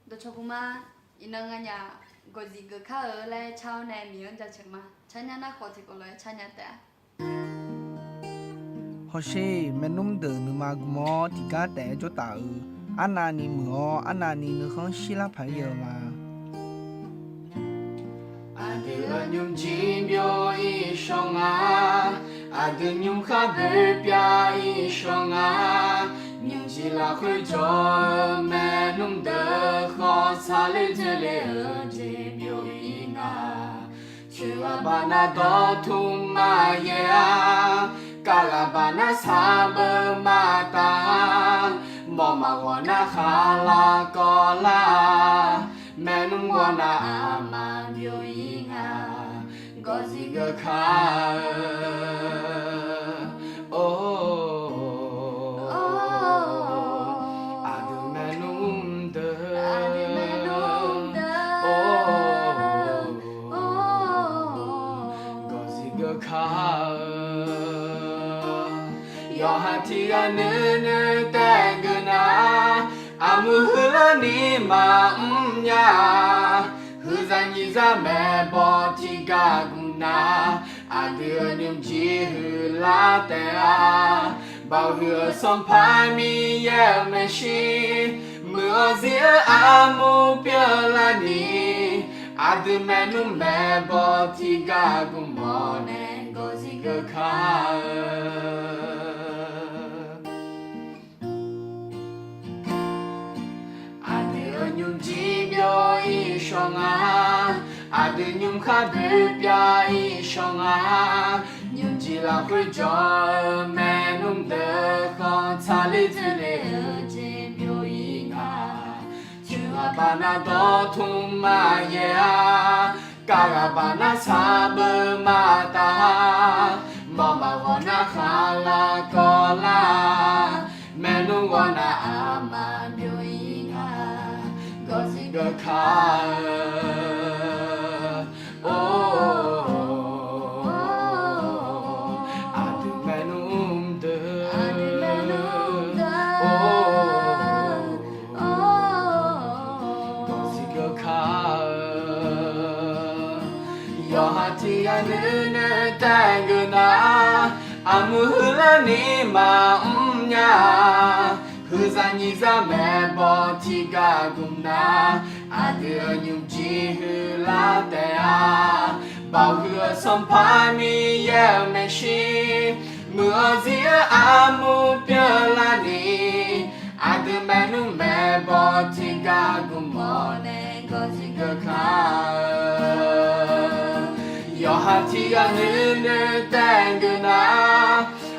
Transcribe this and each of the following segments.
Đồ cho kuma inang nhà gọi gì cái khác ở lại chào này miếng cho chừng mà chả nhà nó khó thì có lại chả nhà ta Hoshi menum de numa gumo tiga te jo ta anani muo anani nu không shila phai mà Adela nhung chim bio i shonga Adela nhung kha bia i shonga nhung chỉ là khơi cho mẹ nung đỡ khó xa lên thế lệ ở chế bio i nga chưa ba na đó thum ma ya cả là ba na sa bơ ma ta mò mà hoa na kha la co la mẹ nung hoa na ama bio i nga có gì gơ kha thì anh nữ ta gana amu hula ni ma nya hư ra nhị ra mẹ bỏ thì cả guna đưa niềm chi hư la te bao hứa xóm phai mi ye me shi mưa dĩa amu pia la ni đưa mẹ nung mẹ bỏ thì cả gun mò nè có gì cơ khá nhung chi bio i shonga ade nhung kha bia i shonga nhung chỉ là khơi cho mẹ nung đỡ con xa lê thế lê ở trên bio i nga chưa ba na đó thum ma ya cả là ba na sa bơ ma ta mò mà hoa na kha la co la mẹ nung hoa na ama bio i nga có gì gơ khá adu menum de có gì gơ khá yo hati ane ta guna amu hula ni ma nya hư ra nhị ra mẹ bỏ thì cả guna đưa nhung chi hư la te bao hứa xóm phai mi ye me shi mưa dĩa amu pia la ni đưa mẹ nung mẹ bỏ thì cả guma nè có gì cơ khá yo hati ane ta guna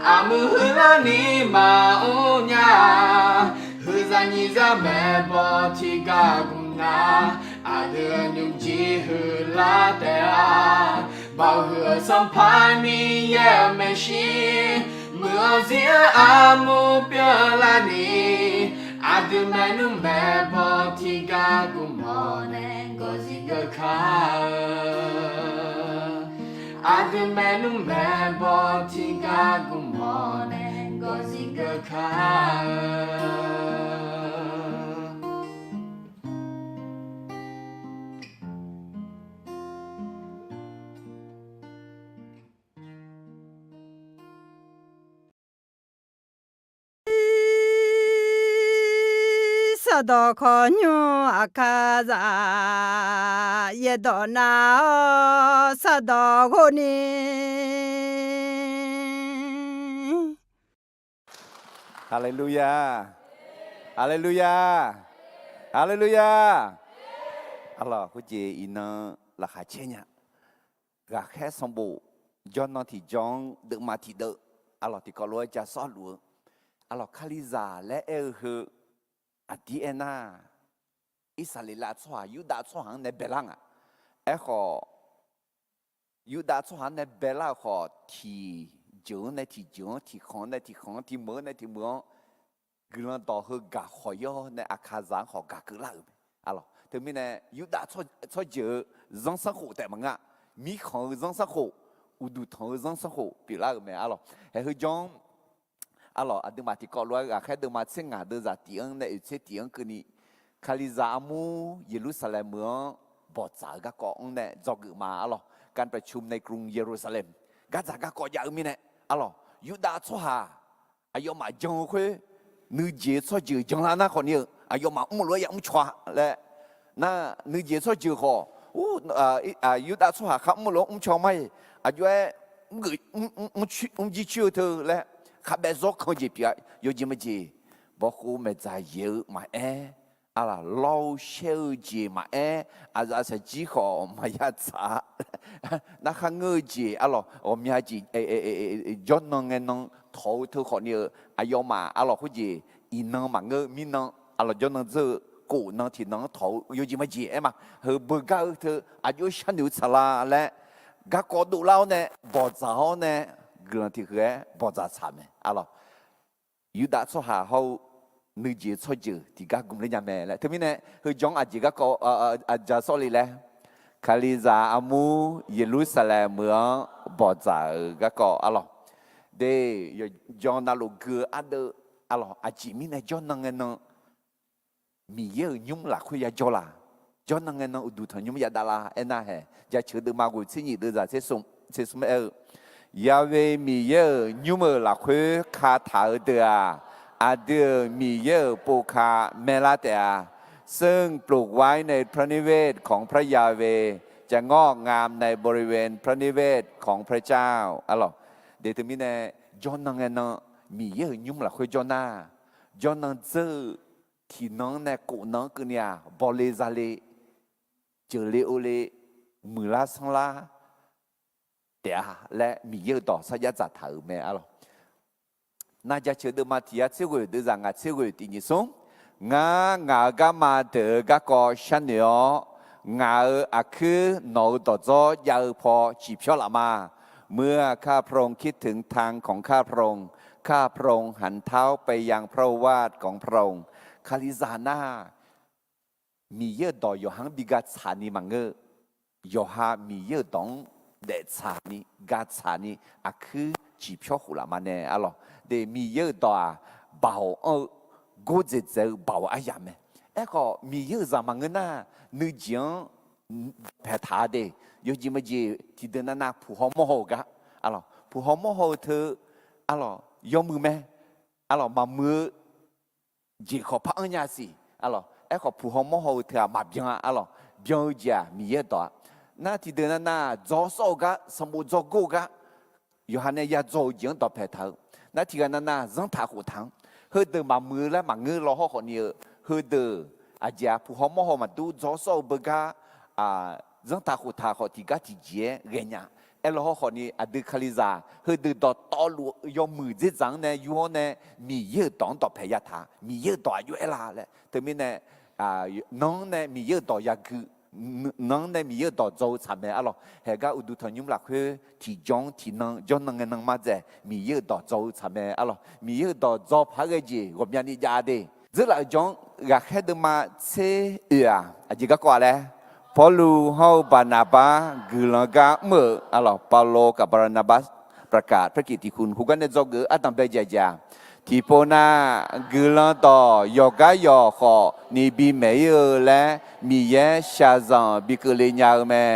amu hula ni ma nya hư ra nhị ra mẹ bỏ thì cả guna đưa nhung chi hư la te bao hứa xóm phai mi ye me shi mưa dĩa amu pia la ni đưa mẹ nung mẹ bỏ thì cả guma nè có gì cơ khá adu menum me bo ti ga gumone có gì cơ khá Sado konyo akaza yedona sado goni Hallelujah. Hallelujah. Hallelujah. Alors, quý chị ina là khá chế nhá. Gà khé xong bộ. John nó thì John được mà thì đỡ. Alors thì có lối cha xót luôn. Alors khali già lẽ hư. À đi na. Isa lì lạ xoa. Yu đã xoa hẳn nè bè lăng à. Khó. Yu đã xoa hẳn nè bè lăng khó. Thì dưỡng này thì dưỡng. Thì khóng này thì khóng. Thì mơ này thì mơ. Gương đó hư gà khỏi yo. Nè à khá giang khó gà cứ lạ. Alors. Thế mình nè. Yu đã xoa dỡ. Giang sáng khổ tại mà ngạ. Mi khóng giang sáng khổ. U đủ thằng giang sáng khổ. Bị lạ mẹ. Alors. Hãy hư John. Alors. À đừng mà thì có loài gà khá đừng mà sinh ngà đưa ra tiếng. Nè ưu chế tiếng cơ ni. คาลิซามูเยรูซาเล็มเมืองบอดจากก็ก่อนเนี่ยจอกือมาอ๋อการประชุมในกรุงเยรูซาเล็มก็จากก็ก่อยาวมีเนี่ยอ๋อยูดาชัวอายุมาจงคุยนึกเจี๊ยชัวจือจงลานะคนนี้อายุมารวยยังชัวและน่านึกเจี๊ยชัวจือเขายูดาชัวเขารวยชัวไม่อายุจีชิวเธอและขับแบบรถเขาจีบอยู่จีไม่จีบอกกูไม่ใจเยอะมาala lau sheu ji ma aza sa ji kho ma ya cha na kha ngơ ji alo o mya ji jon nong nge nong thou thu kho ni ayo ma alo khu ji i nong ma ngơ mi nong alo jon nong zhe cổ nong thì nong thou yo ji ma ji ma he bu ga thu ayo shan yu cha la le ga ko du lao ne bo zao ne glan thì he bo za cha me alo yu da so ha ho nữ giới cho chữ thì các cùng lên nhà mẹ lại thế mình này hơi giống chỉ các có giờ sau này là Khaliza amu Jerusalem mưa bỏ giả các có alo để cho nó lục cửa ada alo chỉ mình này cho năng nó mi yêu nhung là khuya cho là cho năng nó đủ thằng nhung ya đà la ena hè giờ chữ được mà gọi xin nhị được ra sẽ sum Yahweh mi yêu nhung là khuya khá thảo đượcอาเดือมีเยอะปูคาเมลาเตอาซึ่งปลูกไว้ในพระนิเวศของพระยาเวจะงอกงามในบริเวณพระนิเวศของพระเจ้าอ๋อเดี๋ยวถึงมีเนี่ยจอนนังเนาะมีเยอะยุ่งหลักคุยจอน่าจอนนังเจอที่น้องเนี่ยกูน้องกันเนี่ยบอลเลซาเลเจอเลโอเลมือลาสังลาเดี๋ยวและมีเยอะต่อสัญญาจัดถือแม่อ๋อน่าจะเชื่อเดิมมาที่จะเชื่อเดิมrằngเชื่อที่นี่ส่งงาก็มาเดก็ก็ฉันเนาะงาคือนอต่อจอยาวพอจีบชอบละมาเมื่อข้าพระองค์คิดถึงทางของข้าพระองค์หันเท้าไปยังพระวาทของพระองค์คาลิซาน่ามีเยอะต่อยหังบิกัดสานีมังเงยหามีเยอะตองเด็ดสานีกัดสานีคือจีบชอบหุละมาเนี่ยอ๋อเดมีเยอะต่อบ่าวกูจะเจอบ่าวอะไรไหมก็มีเยอะจามังเงินน่ะนึกจังแพทาเดยจิมจีที่เดินน่ะผู้หอมโมโหกะอ๋อผู้หอมโมโหเธออ๋อยอมมือไหมอ๋อมามือจีขอพักอันยาสิอ๋อก็ผู้หอมโมโหเธอมาเบียงอ๋อเบียงจีมีเยอะต่อน่ะที่เดินน่ะจอโซกะสมุจโกกะอยู่หันเนี่ยยาโจยังต่อแพทานั่นที่กันน่ะจังท่าหูทังเฮเดมามือและมาเงือรอเขาคนนี้เฮเดอาจจะผู้หอมหอมาดูจอโซเบกาจังท่าหูท่าเขาที่กัดที่เจี๋ยเงี้ยรอเขาคนนี้อดีคาลิซาเฮเดต่อต่อลูยอมมือจีจังเนี่ยอยู่เนี่ยมีเยอะต่อพยาธามีเยอะต่ออยู่เอล่าเลยแต่มีเนี่ยน้องเนี่ยมีเยอะต่อยาคือน้องเนี่ยมีเยอะต่อโจทำไมอ๋อเฮก็อุดุทยุมหลักคือที่จงที่น้องจงนั่งเงินนั่งมาเจมีเยอะต่อโจทำไมอ๋อมีเยอะต่อโจพักจีก็มีนิจาดีจะหลักจงอยากให้เดินมาเสียอาจจะก็กว่าเลยพอลูเฮาบานาบากุลกาเมื่ออ๋อเปาโลกับบานาบาประกาศพระกิตติคุณหุกันในโจเกออัตตาเบจจาที่ปนากุลต่อยกายอขอนี่บีเมยและมีแยชาซังบิกเลญาแม่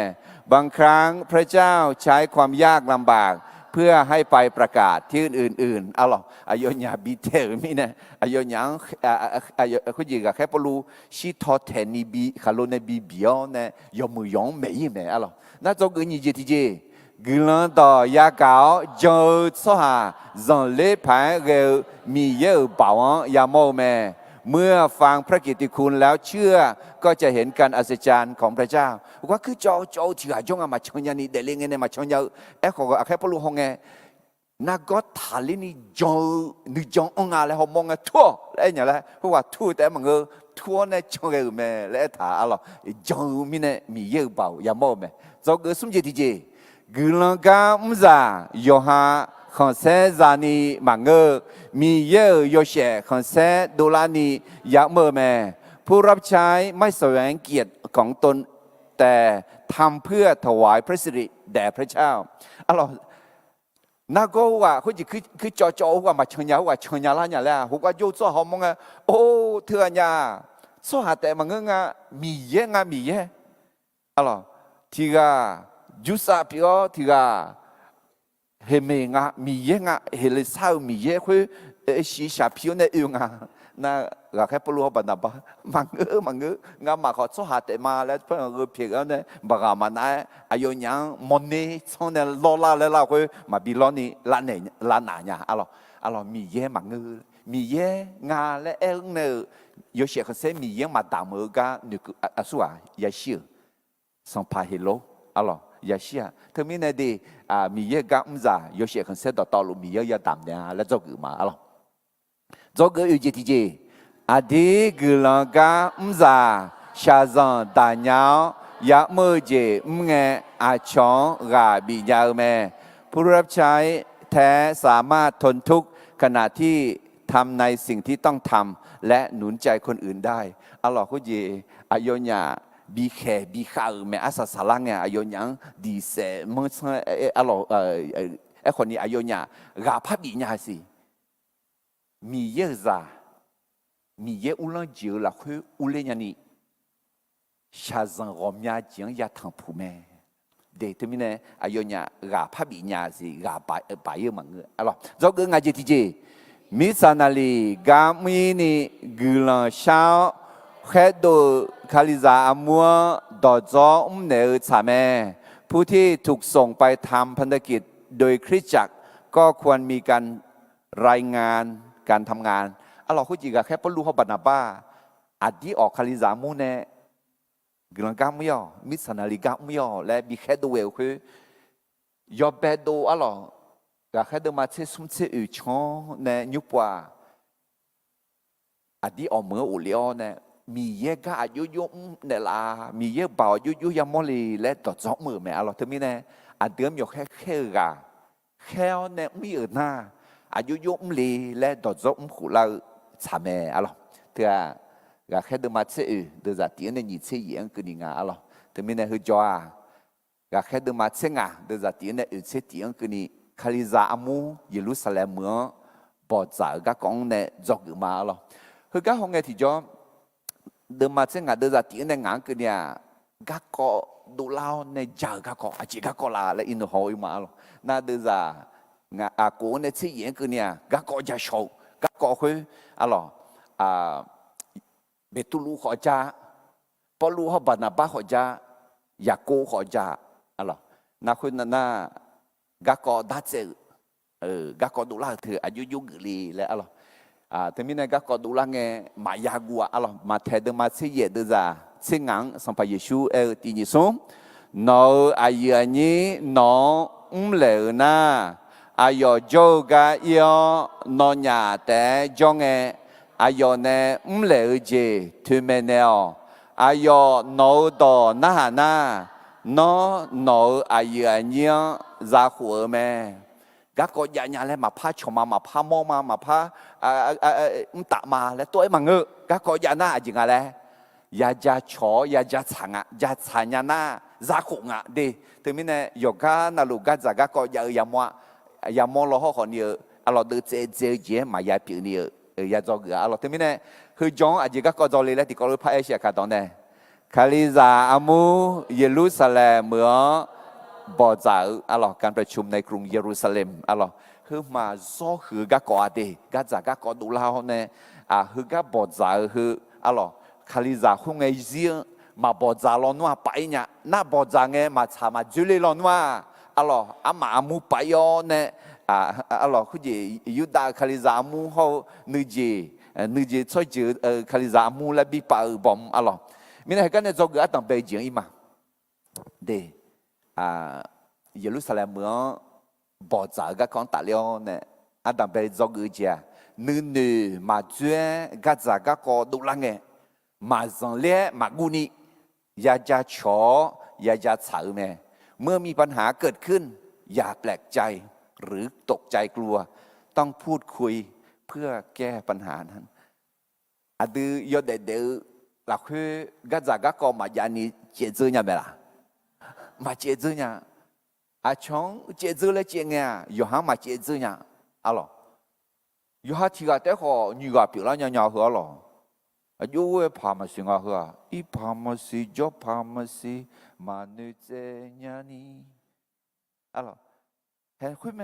บางครั้งพระเจ้าใช้ความยากลำบากเพื่อให้ไปประกาศที่อื่นๆอ๋ออายญาบิเทอมีนะอายญาคุณยิงกับแค่ปลูชิทอเทนีบีคาโลเนบีบิอเนี่ยยมือยองไม่ยิ่งอ๋อน่าจะเกินยี่สิบทีกุลต่อยาเก่าจอสหาจังเล่ผ่านเร็วมีเยอะบ่าวยาโมแม่เมื่อฟังพระกิตติคุณแล้วเชื่อก็จะเห็นการอัศจรรย์ของพระเจ้าว่าคือโจที่หาจงมาชนยานีเดลิงเงินมาชนยาขอแค่ปลุกหงเงนักก็ทาลินีจงนึกจงองอาแล้วเขามองไงทั่วแล้วอย่างไรเพราะว่าทั่วแต่มันก็ทั่วในชงเร็วแม่แล้วถาอะไรจงมีเนี่ยมีเยอะบ่าวยาโมแม่จงก็สมเจติเจกุลกามซาโยฮาขอนเซซานีมังเกอมีเยอะโยเชขอนเซโดลานียาเมอแม่ผู้รับใช้ไม่แสวงเกียรติของตนแต่ทำเพื่อถวายพระสิริแด่พระเจ้าอ๋อนักก็ว่าเขาจะคือจอว่ามาชนยาว่าชนยาละเนี่ยแหละเขาก็โยโซ่หอมงโอ้เถื่อนยา所下แต่มันงามีเยงามีเยอะไรที่กาจุสาพิโอที่กาเฮเมงามีเยงาเฮลิซามีเยคุยชีชาพิโอเนี่ยงาน่าก็แค่ปลัวบันดาบมันงามาขอสหแต่มาแล้วเพื่อนก็เพียงเนี่ยบางมันไอ้อายุยังมันนี่ช่วงเนี่ยรอละแล้วเราคุยมาบิลอนี่ละเนี่ยละหนาเนี่ยอะไรมีเยมีเยงาและเอ็งเนี่ย有些可是米样嘛，大么个那个说啊，也是，上拍黑路，啊咯，也是啊。特别呢的米样个唔咋，有些可是到道路米样也淡的，来做个嘛，啊咯，做个有几天，的个啷个唔咋，下上大鸟也么子唔个抢米样咩？ผู้รับใช้แท้สามารถทนทุกข์ขณะที่ทำในสิ่งที่ต้องทำและหนุนใจคนอื่นได้อัลลอฮ์คุยอายอนยาบีแขบีข้าวแม่อาสาสลังเนี่ยอายอนยังดีเสมื่ออัลลอฮ์ไอ้คนนี้อายอนยากาพับบีญาสิมีเยอะจ้ามีเยอะอุลังเจอละคืออุเลญานี่ชาซังรอมยาเจียงยาทางผู้แม่เด็กที่มีเนี่ยอายอนยากาพับบีญาสิกาไปเยอะมั้งอัลลอฮ์จอกงาเจติเจมิสานาลีกามีนี่กุลังชาวแค่ดูคาลิซาอมัวดอจอเนอชาแม่ผู้ที่ถูกส่งไปทำพันธกิจโดยคริสตจักรก็ควรมีการรายงานการทำงานอัลลอฮฺคุจิกะแค่ปลูเขาบันนาบ้าอัดที่ออกคาลิซามูเนกุลังกาไม่ยอมิสานาลีกาไม่ยอและมีแค่ดูเอลคือยอบเบโดอัลลอฮฺก็แค่เดินมาเชื่อสมเชื่ออุชงเนี่ยยุบว่าอดีตออกเมื่ออุลิโอเนี่ยมีเยอะก็อายุยุ่งเนี่ยละมีเยอะบ่าวอายุยังมอลีและต่อจ้องมือแม่เราถึงมีเนี่ยอันเดิมอยู่แค่กะแค่เนี่ยมีอื่นหน้าอายุยุ่งลีและต่อจ้องขู่เราสามแม่เราถึงก็แค่เดินมาเชื่อเดินจากที่เนี่ยยิ่งเชื่อยิ่งก็ดีงาเราถึงมีเนี่ยคือจ้าก็แค่เดินมาเชื่องาเดินจากที่เนี่ยเชื่อยิ่งก็ดีคาลิซาอามูเยรูซาเล็มเมืองปอดจ่าก็กองเนี่ยจอกมาหรอคือก็ห้องไงที่จอเดิมมาเช่นงานเดิมจากที่เนี่ยงานคือเนี่ยก็ก็ดูเล่าเนี่ยจ่าก็อาจจะก็ลาและอินโดฮอยมาหรอน่าเดิมจากงานอากูเนี่ยที่ยังคือเนี่ยก็จะโชว์ก็คืออะไรเบตุลูขอจ้าพอลูเขาบันนาบ้าขอจ้าอยากโกขอจ้าอะไรน่าคุณน่าก็ดัดเจก็ดูแลเธออายุยุ่งลีแล้วอะไรแต่มีเนี่ยก็ดูแลไงมายากัวอะไรมาเทเดมาเสียเดือดเสียงสัมภาระชูที่นี่ส่งน้ออายุนี้น้องเหลวนะอายุโจกายน้องยาแต่จงอายุเนี่ยเหลวเจทุเมเนออายุน้องต่อหน้าน้องอายุนี้จะหัวแม่ก็ยาเลยมาพาชมามาพามองมาพาตะมาแล้วตัวไอ้มังก็ยาหน้าจริงอะไรยาจะชอยาจะฉังยาฉันยาหน้าจะหงดีถึงมีเนี่ยโยกานาลูกาจะก็ยามอเราเขาคนเดียวเราดูเจ๊มายาผิวเดียวยาจอกเราถึงมีเนี่ยคือจงอาจจะก็จอเลยแล้วที่เขาพายเอเชียกันตอนนี้คาลิซาอามูเยรูซาเล็มเมืองบอจ่าการประชุมในกรุงเยรูซาเล็มคือมาซ้อคือก็อดีก็จะก็ดูเล่าเนี่ยคือก็บอจ่าคือคาลิซาคงไงเสียมาบอจ่าลอนว่าไปเนี่ยน่าบอจ่าไงมาชามาจุลีลอนว่ามามูไปยอเนี่ยคือยูดาคาลิซามูเขานึกช่วยจืดคาลิซามูและบีปาบอมมีอะไรกันเนี่ยจอกก็ต้องไปเจียงอีมาเดเยรูซาเล็มเมืองบอจ่าก็ของตาเลียวเนี่ยต้องไปจอกเจียนึ่งมาจวนก็จะก็ดูแลไงมาสังเล่มากุนีอยากจะชออยากจะฉาแม่เมื่อมีปัญหาเกิดขึ้นอย่าแปลกใจหรือตกใจกลัวต้องพูดคุยเพื่อแก้ปัญหานั้นดื้อยอดเดือหลักคือก็จะก็มาญาณิเจริญยังไงล่ะมาเจริญยังช่องเจริญเลยเจริญยังอยู่ห้างมาเจริญยังอยู่ห้างที่ก็แต่ขอหนูก็เปล่าเนี่ยหัวหรอ อยู่เว้พามาสิงาเหรออีพามาสิจบพามาสิมาเนื้อเจญานีอะไรเห็นคุยไหม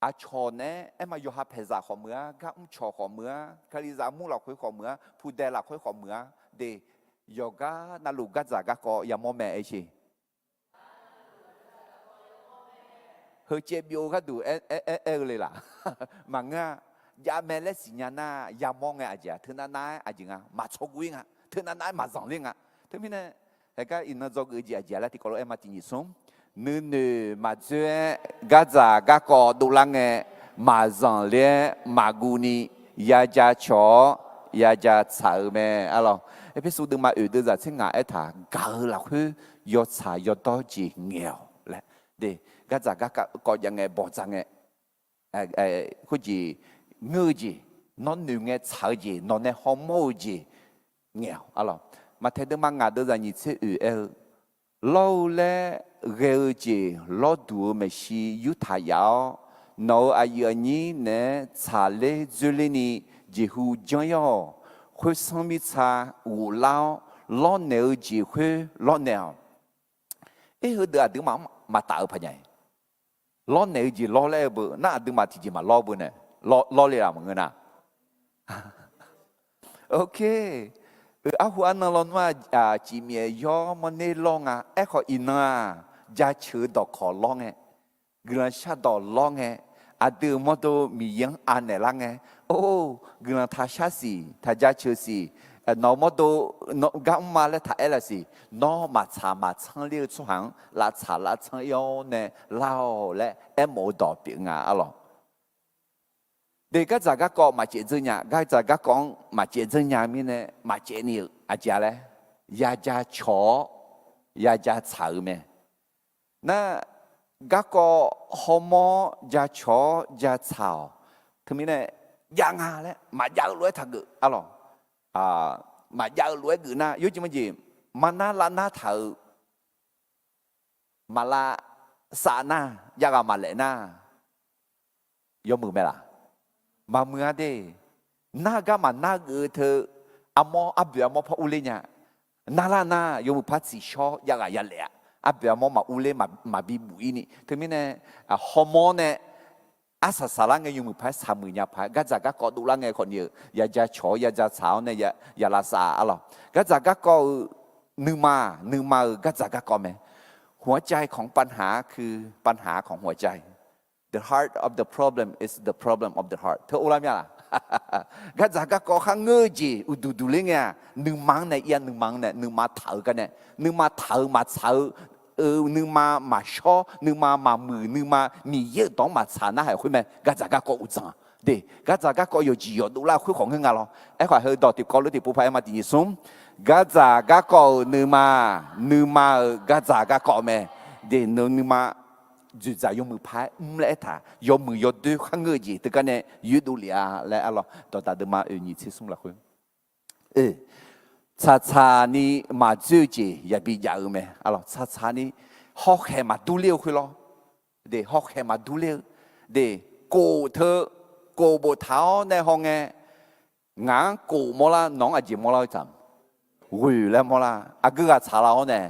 อาชอเนี่ยเอ็มมาอยู่หาเพซ่าขอเมือก็ชอขอเมือคาริซามุเราคุยขอเมือผู้เดลักคุยขอเมือเดยกานาลูกกัจจากก็ยามอแม่เอชีเฮเจ็บอยู่ก็ดูเลยล่ะมังอ่ะยาแม่เล็กสิญญาณยามองไงอาจจะถึงนั้นอาจจะมาชกวิ่งอ่ะถึงนั้นมาสั่งเลี้ยงอ่ะถึงมีเนี่ยแต่ก็อินนั้นจอกอาจจะแล้วที่เขาเอ็มมาที่นี่ส่งนื้มาเจอกัจจากก็ดูลังเงมาสั่งเลี้ยงมากูนี่ยาจะชอยาจะสาวแม่อะไรเอพิสูดมาอื่นจะเช่นไงถาเกาหลักคือยอดสายยอดต่อจีเงียวแหละเด็กก็จะก็ยังไงบอกจังไงคุจีเงือจีนอนหนึ่งไงสาวจีนอนในห้องโมจีเงียวอะไรมาเทดมางาเดินยิ่งเชื่อเราเล่เกลจีเราดูไม่ชียุทธยาวเราอายุนี้เนี่ยชาเลจุลินีจีหูจังยอคุยสมิชาอูเล่าล้อเนื้อจีคุยล้อเนื้อเฮ้ยเดี๋ยวดึงมาตาพยัยล้อเนื้อจีล้อเล่บุน่าดึงมาที่จีมาล้อบุเนี่ยล้อเล่อะมึงนะโอเคอาหัวนั่นล้อนว่าจีเมียยอมันเนลองขออินจะเชื่อดอกขอลองกระชาดอกลองเดิมมาดูมียังอันไหนล่ะโอ้กระทาชาสีทาจะเชื่อสิน้องมาดูน้องกัมมาเลท่าเอลสิน้องมาชามาช่างเลี้ยวช่างลาชาลาช่างยอเนี่ยเล่าและโมดอกเปียงอะไรเด็กก็จะก็มาเจริญเนี่ยก็จะก็มาเจริญเนี่ยมีเนี่ยมาเจนี่อาจารย์เลยอยากจะชออยากจะสาวไหมนั่นก็ฮอร์โมนจะชอจะสาวถึงมีเนี่ยยังไงเลยมาอยากรวยทักอะไรมาอยากรวยกูนะยุติมันจีมันน่าละน่าเถอะมาละสานะอยากมาเลยนะยกมือไหมล่ะมาเมื่อเดน่าก็มาน่าเธออมออับเบียมอพระอุเลเนี่ยน่าละน่ายมพัดสีชอยากยันเลยอับเบียมอมาอุเลมาบีบุยนี่ถึงมีเนี่ยฮอร์โมนเนี่ยอาศัยสาระไงยมพัดสามือเนี่ยพัดก็จะก็ดูแลไงคนเดียวอยากจะชอยากจะสาวเนี่ยอย่าละสาอะไรก็จะก็นึกมาก็จะก็ไหมหัวใจของปัญหาคือปัญหาของหัวใจThe heart of the problem is the problem of the heart เธออุลามยาล่ะก็จะก็ข้างเงยจีอุดูเลี้ยงนึกมังเนี่ยนึกมังเนี่ยนึกมาเถากันเนี่ยนึกมาเถามาเถานึกมาชอนึกมามือนึกมามีเยอะต้องมาชานะให้คุยไหมก็จะก็อุจังเด็กก็จะก็有自由ดูแลคุยของเงา咯ไอ้ข่อยเฮดอกติกอลติปูพายมาดีสุ่มก็จะก็นึกมาก็จะก็แม่เด็กนึกมา就在用มือพาย来他用มือยดูข้างเงยแต่กันเนี่ยยืดดูเลียแล้วอะไรต่อตาเดิมมานี่ที่สุ่มละคุยชานี่มาเจอจีอย่าบียาวไหมอะไรชานี่ฮอกแห่มาดูเลี้ยวคุย咯เดี๋ยวฮอกแห่มาดูเลี้ยวเดี๋ยวกูเธอกูบเท้าในห้องงานกูมอละน้องอาจีมอละจำวิ่งแล้วมอละก็ชาเราเนี่ย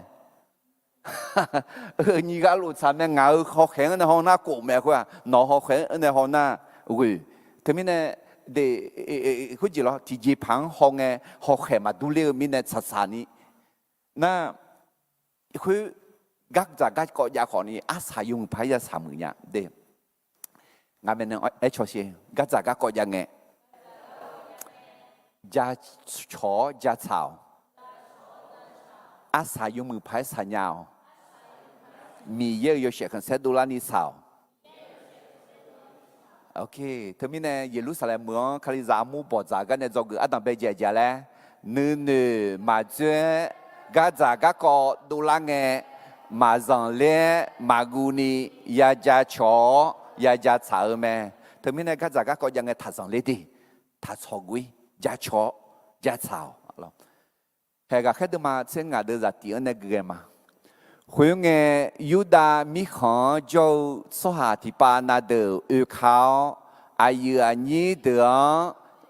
你家路上面咬好狠的好那过咩个，拿好狠的好那喂，他们呢的，好似咯，提起旁行的好狠嘛，都了面的擦擦呢，那佢隔着隔個也可能阿晒用牌也三門呀，對，我們呢愛做些隔着隔個樣嘅，加炒加炒。อาศัยยมือพายสัญญามีเยอะอยู่เสียกันเซดูลานิสาวโอเคทั้งนี้เนี่ยเยรูซาเล็มเมืองคาริซามูปอจากกันเนี่ยจงอาดัมเบเจเจแล้วนื้อมาเจอกาจากก็ดูลาเงมาจังเล่มากูนียาจาชอยาจาสาวแม่ทั้งนี้เนี่ยกาจากก็ยังไงทัดสังเลดีทัดสกุยยาชอยาสาวเฮก็แค่ดูมาเช่นงานเดือดตีอันนี้เกี่ยมาคุยงยูดามิขอโจสหาธิปานาเดอเขาอายุอันนี้เดือ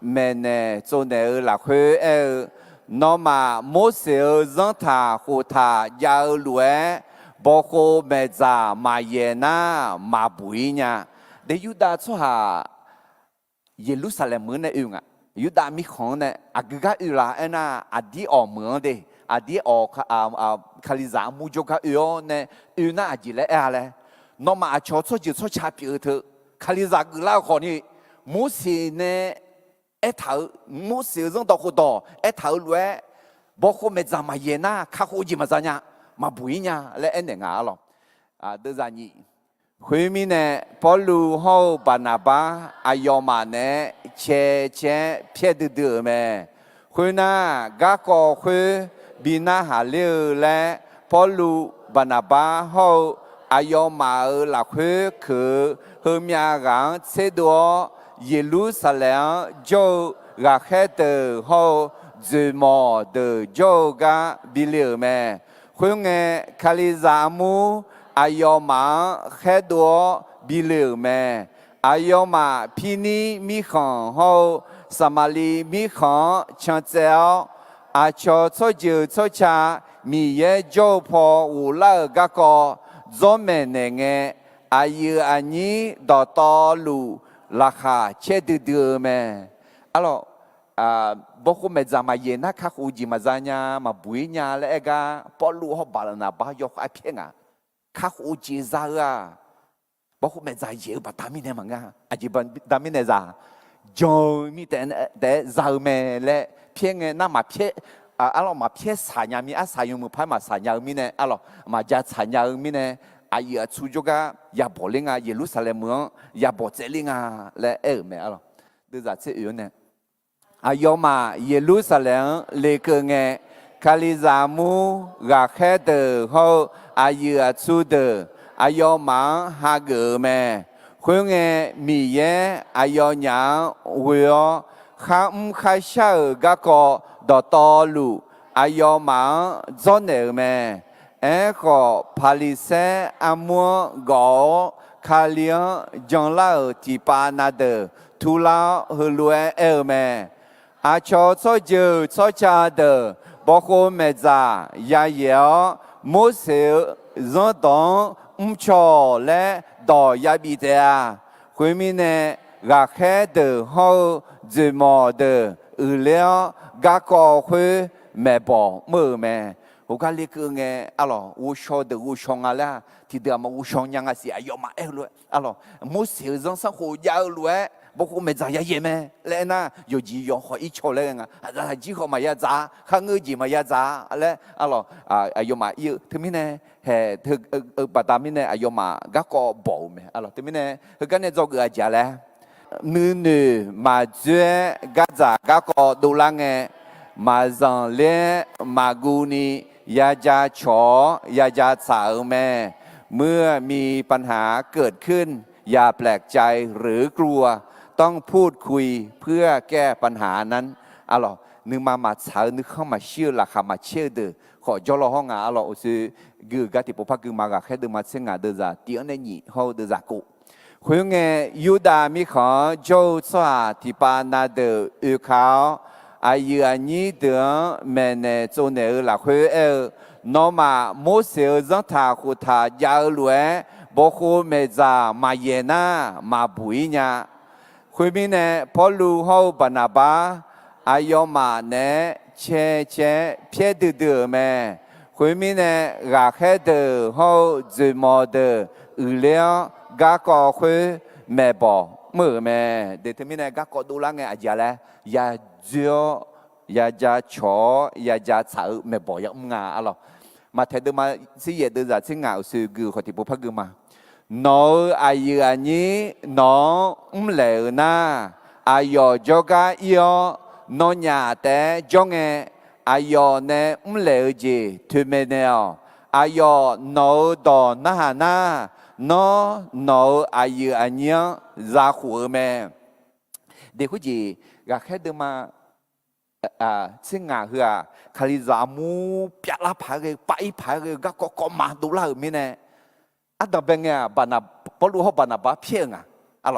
每年做那拉回那么某些人他和他要来，包括每家买耶那买不一样，但有的说哈，耶路撒冷门那样啊，有的米可能啊个个有啦，那啊啲澳门的，啊啲澳卡里扎木就个有呢，有那几来啊嘞，那么啊悄悄就悄悄别头，卡里扎个啦可能，某些呢。一头冇少人到好多，一頭來，包括咩zaman嘢na，卡好似乜嘢呀，嘛不一樣，嚟一年啊咯，啊都係你，後面呢，保羅和巴拿巴阿約瑪呢，切撇得咩，佢那嗰個佢比那下了咧，保羅巴拿巴和阿約瑪啦佢後面人切多。耶路撒冷就拉黑的后自毛的就个比了咩？后面卡里扎姆阿要嘛很多比了咩？阿要嘛皮尼米行后撒玛利米行抢走阿乔错就错恰米也就破无了个个做咩呢？阿有阿你到道路。ราคาเช่นเดิมไหมalorsบอกว่าไม่จะมาเย็นนะข้าคุยมาจานยามาบุยยาแล้วเองก็พอรู้เขาบาลนะบ้ายกไอเพียงอ่ะข้าคุยจะอ่ะบอกว่าไม่จะเยอะแบบตามิเนี่ยมั้งอ่ะอาจจะเป็นตามิเนี่ยจะจอยมีแต่จะไม่และเพียงน่ามาเพียalorsมาเพียสายยามีสายยมือพายมาสายยามีเนี่ยalorsมาจะสายยามีเนี่ยอายุชุจก็ยาบอลิงอ่ะเยรูซาเล็มเมืองยาบอเจลิงอ่ะและแม่อ่ะดูจากเชื่อเนี่ยอายุมาเยรูซาเล็มเล็กเงี้ยคาลิซามูรักแค่เดอเขาอายุชุดอายุมาหาเกอแม่คนเงี้ยมีเย่อายุยังวัวข้ามข้าเช่าก็ก็ดอตอลูอายุมาจนเนแม่ก็พาลิเซอามัวกอคาเลียจังลาที่ปานาเดทุลาฮลัวแม่อาชอชอเจอชอชาเดบอกว่าเมจายาเยอมุสเรตองชอและดอยาบิเดียคุมิเนรักแค่เดเขาจะมอเดเลี้ยกากอคุแม่บอกมือแม่我讲那个呢，阿罗，我晓得我上啊啦，提到嘛我上样啊是哎哟嘛哎咯，阿罗，冇小人生活要咯，不过没咋样嘢咩，来那有几样可以错嘞啊，啊几好嘛也咋，看我几嘛也咋，嘞阿罗哎哟嘛要，ทำไม呢？嘿，ปัตตามิ呢哎哟嘛，嗰個寶咩？阿羅，ทำไม呢？佢今日做個阿姐咧，女嘛做嗰咋嗰個杜蘭嘅，嘛上咧嘛古尼。ยาจะฉอยาจะสาวแม่เมื่อมีปัญหาเกิดขึ้นอย่าแปลกใจหรือกลัวต้องพูดคุยเพื่อแก้ปัญหานั้นอะหรอนึกมาสาวนึกเข้ามาเชื่อละค่ะมาเชื่อเด้อขอจอรอห้องอ่ะอะหรอคือกือกะติปพักกือมากะแค่เดินมาเสียงอ่ะเด้อจ้ะเตียงในหนีเขาเด้อจ้ะกูคุยไงยูดามีขอโจสวาที่ปานาเด้อเขาอายุอันนี้เดือนแม่เนี่ยโจเนอหลักคุยน้องมาโมเสสจังทาคุทายาวรวยบอกว่าเมจามาเยน่ามาบุยญาคุยมีเนี่ยพอลูเขาบานาบาอายุมาเนี่ยเชเพียดื้อแม่คุยมีเนี่ยรักแค่เดือเขาจะมอเดือเลี้ยงกากอคุยแม่บอกมือแม่เดี๋ยวมีเนี่ยกากอดูแลไงอาจารย์แล้วยาเจียวยาจะฉอยาจะสาวแม่บอกยังงาอะหรอมาเทดูมาสิเยดูจากสิ่งเหงาสื่อกือขอที่พวกพักกือมาน้องอายุอันนี้น้องเหลวนะอายุจกาเอียน้องหยาแต่จงเออายุเนี่ยเหลวจีทุเมเนลอายุน้องดอนะฮานะน้องอายุอันนี้รักหัวแม่เด็กผู้หญิงก็แค่เดินมาสิ่งงาคือคาลิซามูเปียลาพายเลยไปพายเลยก็มาดูแลมีเนี่ยอันดับเป็นไงบานาพอรู้เขาบานาบาเพียงอ่ะอ๋อ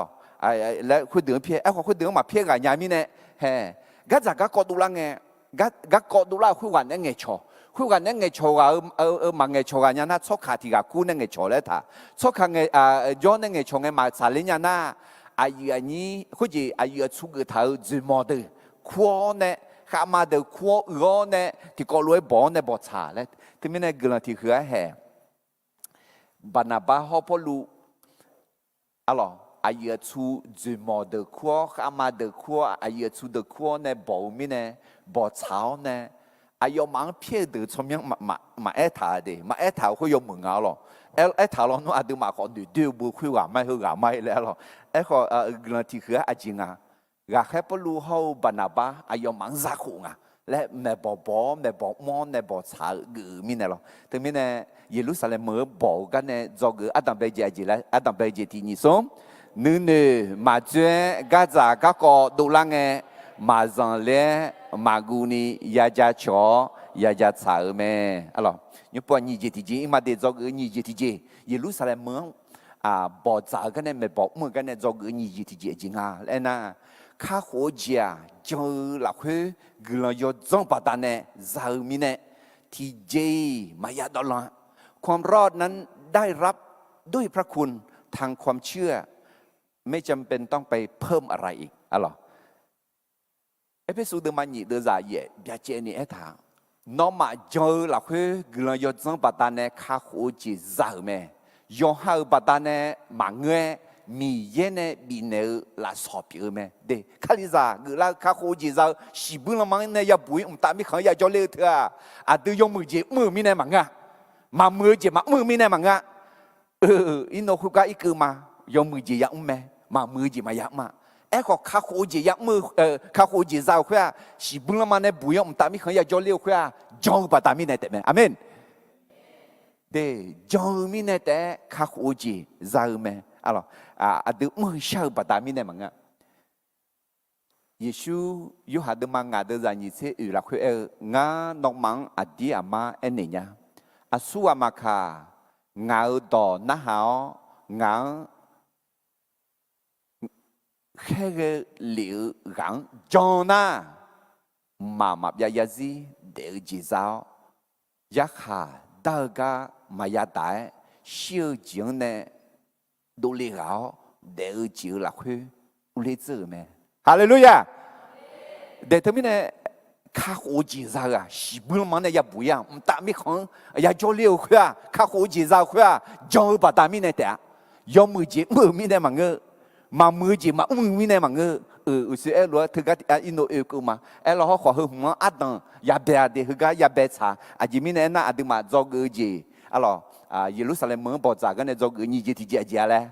แล้วคุยเดือดเพียงคุยเดือดมาเพียงอ่ะยามีเนี่ย嘿，噶咋个角度啦嘅，噶角度啦，会玩那个错，会玩那个错啊，忙个错啊，人家错卡提个姑那个错咧他，错卡个有那个错个嘛，啥人家那，阿姨阿你或者阿姨出个头最毛的，夸呢，下嘛的夸我呢，ที่ก็รวยบ่呢บ่查咧，ที่ไม่呢个人ที่คือแห่บรรณาบาฮอพลูalorsอายุชูจุมอเดคัวขามาเดคัวอายุชูเดคัวเนี่ยบ่มีเนี่ยบ่เช้าเนี่ยอายุมังเพียเดชมยังมาเอถาเดมาเอถาเขายกมือเอาหรอเอถาเราโน้อาดูมาขอดูบุคุยว่าไม่คือว่าไม่แล้วหรอขอเงินที่คืออาจิงอ่ะกาแค่ปลูเขาบรรณาบาอายุมังซักหงอ่ะและแม่บ่แม่บ่มอนแม่บ่ช้ากือมีเนี่ยหรอถึงมีเนี่ยเยรูซาเล็มเมื่อบ่กันเนี่ยจอกืออาดัมเบเจจีแล้วอาดัมเบเจที่นี่ส่งnữ nữ mà chuyện gà già gà cò đồ lăng nghe mà dần lẽ mà gu ni ya ya chó ya ya chả mẹ alo như bao nhiêu gì thì mà để cho cái nhiều gì thì gì Jerusalem mướn bỏ trả cái này mà bỏ mưa cái này cho cái nhiều gì thì gì à lẽ na khá khó già cho là khuê người là do trong bà ta này giàu mi này thì gì mà ya đó là ความรอดนั้นได้รับด้วยพระคุณทางความเชื่อไม่จำเป็นต้องไปเพิ่มอะไรอีกอะไรเอพิสูดมันหนีเดือดใจเย่บาเจนี่เอถาน้องมาเจอหลักคือกลายจังปัตตานีข้าหูจีจ่าแม่ย้อนหาปัตตานีมาเงยมีเย็นมีเนื้อละสอบอยู่แม่เด็กข้าลิซ่ากลายข้าหูจีจ่าสิบุลมันเนี่ยอย่าบุยตามีขันอย่าจอเลือดเถอะดูยงมือจีมือมีเนี่ยมังะมามือจีมามือมีเนี่ยมังะอินโนคุกะอีคือมายงมือจียักแม่มามือจีมายักมาก็ข้าหูจียักมือข้าหูจีจ่าคุยสิบุลมันเนี่ยบุยตามีขันอย่าจอเลือดคุยจงปัตตามีเนี่ยแต่แม่อาเมนเด็กจงมีเนี่ยแต่ข้าหูจีจ่าแม่alors ada mengsyar pada mine manga Yesu yu hade manga de zanyi se u la khu nga nok mang adi ama enenya asu amaka nga do na hao nga khege liu gang jona ma ya yazi de ji zao ya kha da ga ma ya dai xiu jing ne đồ lì gạo để chịu là khuya lì chữ mẹ Hallelujah để thế này khá khó chỉ ra à chỉ bữa mà này ya bùi à ta mi không ya cho liều khuya khá khó chỉ ra khuya cho bà ta mi này té do mười chỉ mười mi này mà ngơ mà mười chỉ mà mi này mà ngơ sự em nói thực cái ino yêu cơ mà em lo họ khó hơn mà ăn đằng ya bè để thực cái ya bè cha chỉ mi này na ăn mà do cái gì alo Jerusalem mới bỏ ra cái này do cái gì thì gì là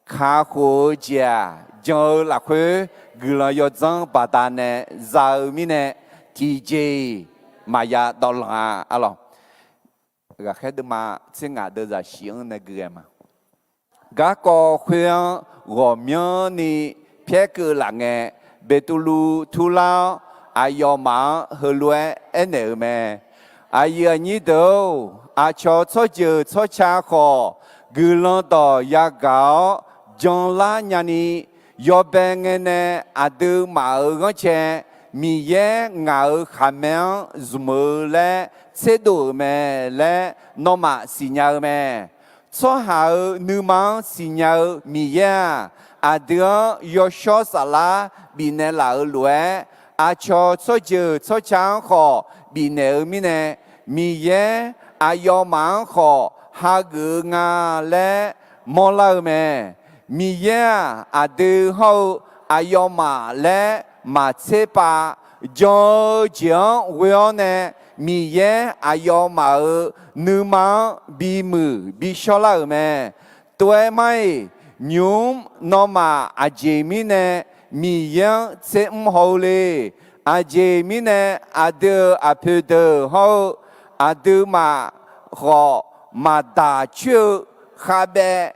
khá khó già do là khuê người là do bà ta này giàu mi này thì gì mà ya đó là alo cái khác được mà xin ngài đưa ra xiên này cái mà các cô khuyên gồm nhớ ni phía cứ là nghe bê tu lu tu lao ai yo mà hơi lue em mẹ ai yo như đâu cho giờ cho cha khó gửi lo tỏ ya gạo John la nhà ni yo bên nghe adu mà ở ngõ che mi ye ngạo khám mèo zoom le chế độ mẹ le nó mà xì nhau mẹ cho hào nữ mang xì nhau mi ye adu yo cho sala bị nè là ở lúa cho giờ cho cha khó bị nè ở mi ye ayo mang khó ha gư nga lẽ mò lao mẹ mi ya adu hậu ayo mà lẽ mà chế pa do chiang queo nè mi ya ayo mà nữ mang bi mù bi cho lao mẹ tuổi mai nhung nó mà aje mi nè mi ya chế hậu lê aje mi nè adu apede hậu adu mà họ mà đã chưa khá bé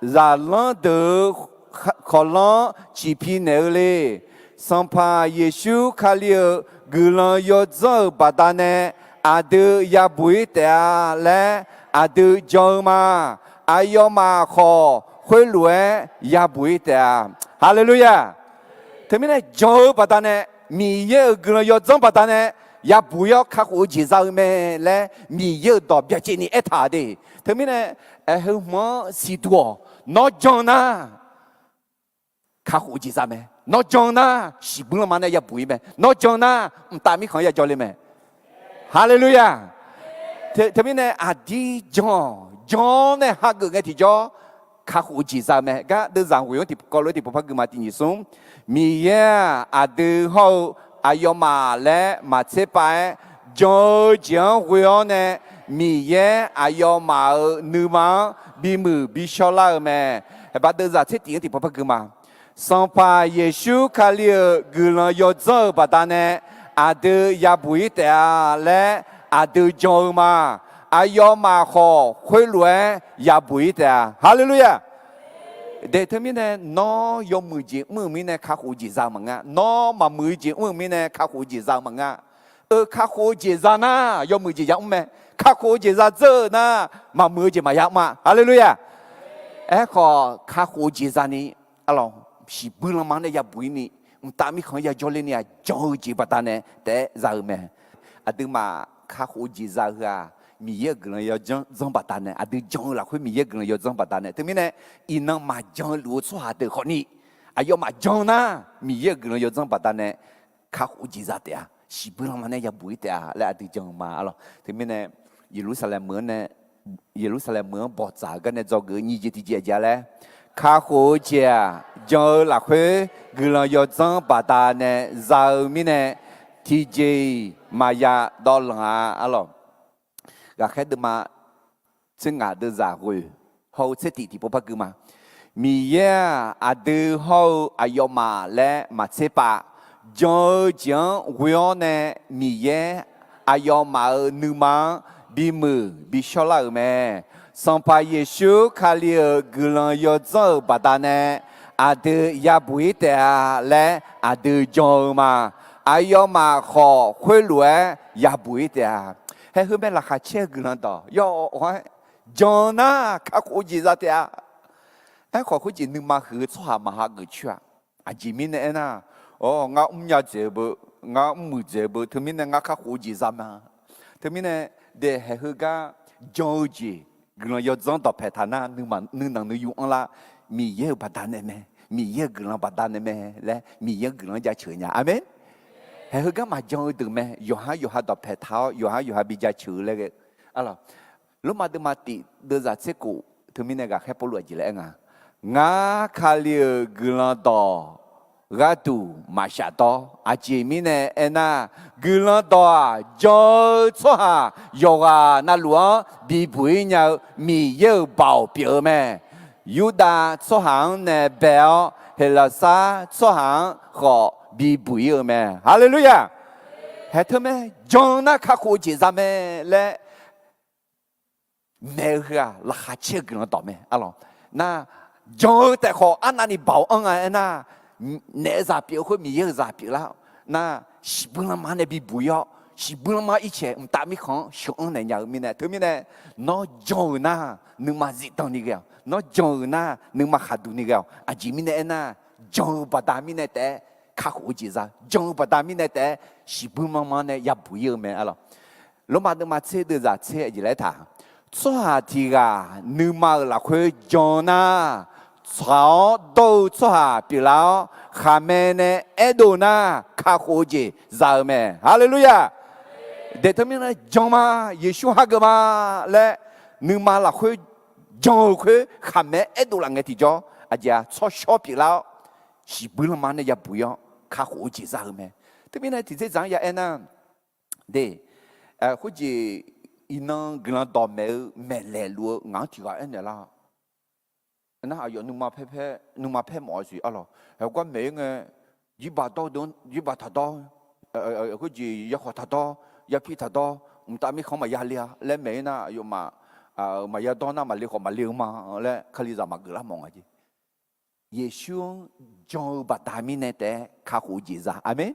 ra lần từ khó lần chỉ phi nêu lệ xong pa Giêsu khá liều gửi lần yo dơ bà ta nè adu ya bùi tè lẽ adu dơ mà ayo mà khó khuê lùe ya bùi tè Hallelujah thế mới này dơ bà ta nè 米也个人要怎么办呢？也不要卡胡介绍咩嘞，米也到别见你一他的，他们呢，后么许多，那讲呢，卡胡介绍咩？那讲呢，西本了嘛呢也不会咩？那讲呢，大米行业教你咩？哈利路亚！他们呢，阿弟讲呢，哈个个提叫。卡胡介绍咩？噶都让会用的，搞了的不怕个嘛的你送，米也阿都好。阿要嘛嘞，嘛这摆就讲会用呢，米耶阿要嘛女嘛，比母比小啦咩？还把都在这点的不怕个嘛？上把耶稣卡里个人要走把他呢，阿都也不会的嘞，阿都讲嘛，阿要嘛好会乱也不会的，哈利路亚。để thế mình này nó dùng mười gì mình này khắc hồ gì ra mà ngã nó mà mười gì mình này khắc hồ gì ra mà ngã khắc hồ gì ra na dùng mười gì giống mẹ khắc hồ gì ra giờ na mà mười gì mà giống mà hallelujah khó khắc hồ gì ra ni alo chỉ bưng làm này ya bui ni ta mi không ya cho lên ya cho gì bắt ta này để ra mẹ từ mà khắc hồ gì ra ha mi ye gương yo zong bắt ta này adu zong là khối mi ye gương yo zong bắt ta này thế mình này inang mà zong lúa xóa hạt từ khó ni ayo mà zong na mi ye gương yo zong bắt ta này khắc u chỉ ra thế chỉ bữa làm này ya bui thế lại adu zong mà alo thế mình này Jerusalem mướn này Jerusalem mướn bỏ trả cái này do gửi như gì thì gì vậy lẽ khắc u chỉ zong là khối gương yo zong bắt ta này giờ mình này thì gì mà ya đó là alo gà khét đêm mà chân ngà đưa ra rồi hậu sẽ tỉ bố bác mà mi à đưa hậu ayo mà lẽ mà sẽ bà cho chẳng quên nè mi ayo mà nữ mà bị mù bị sao lại mẹ xong pa Giêsu khali gương yo cho bà ta nè à đưa ya bùi tè lẽ à đưa cho mà ayo mà khó khuê lúa ya bùi tè hay hơn bên là khá chế gửi lần đó, yo hỏi, John à, các cô gì ra thế à? Hay khó cô chỉ nương mà hứa cho mà họ gửi chuyện, chỉ mình này na, ngã nhà chế bự, ngã mù chế bự, thì mình này ngã các cô gì ra mà, thì mình này để hay hơn cả John gì, gửi yo John đó phải thà na, nương năng nương dùng là, mi ye bắt đàn này, mi ye gửi lần bắt đàn này, lẽ mi ye gửi lần giá chửi nhà, amen. Hay hơn cái mà cho từ mẹ, yo ha đọc phải tháo, yo ha bị giá chữ lại cái, alo, lúc mà từ mà tị đưa ra chế cụ, thì mình này cái bộ luật gì lại ngã khali gương đỏ, gã tu mà xả đỏ, chỉ mình này na gương đỏ cho cho ha, yo na lúa bị bụi nhau, mi yêu bảo biểu mẹ, Yuda cho hàng này béo, hay là sa cho hàng họ bị bụi ở mẹ, hallelujah. Hết thưa mẹ, John na khắc hồ chỉ ra mẹ lẽ mẹ là khá chế cái nó tỏ mẹ, alo, na John tại họ anh anh bảo ông à na nè ra biểu khối mi ra biểu lao, na chỉ bưng làm anh bị bụi ọ, chỉ bưng làm ít chế, ta mi không sống này nhà mi này, thưa mi này, nó John na nương mà dị tông đi kêu, nó John na nương mà khát đun đi kêu, chỉ mi này na John bắt ta mi này té khắc hồ chỉ ra, John bắt ta mi này té chỉ bưng làm này ya bụi ở mẹ, alo, lúc mà nương mà chế đưa ra chế gì lại thà. Cho thì gà nữ mà là khơi John na cháu đâu cho bị lão khả mẹ nè edo na khá khổ gì ra mẹ hallelujah để thưa mình là John mà Giêsu ha cái mà lẽ nữ mà là khơi John khơi khả mẹ edo là nghe thì cho giờ cho shop bị lão chỉ bữa làm ăn này ya bùi khá khổ gì ra mẹ thưa mình là thì dễ dàng ya anh à để khối gì inang glan do mẹ lẹ lúa ngã chỉ gọi anh là nó hay dùng nung ma phê mọi gì alo hay quan mẹ nghe chỉ bà to đơn chỉ bà thật to cái gì ya khó thật to ya phi thật to ta mới không mà ya lia lẽ mẹ na dùng mà ya to na mà lia khó mà lia mà lẽ khali ra mà gửi làm mong gì Giêsu cho bà ta mi này để khá hữu gì ra amen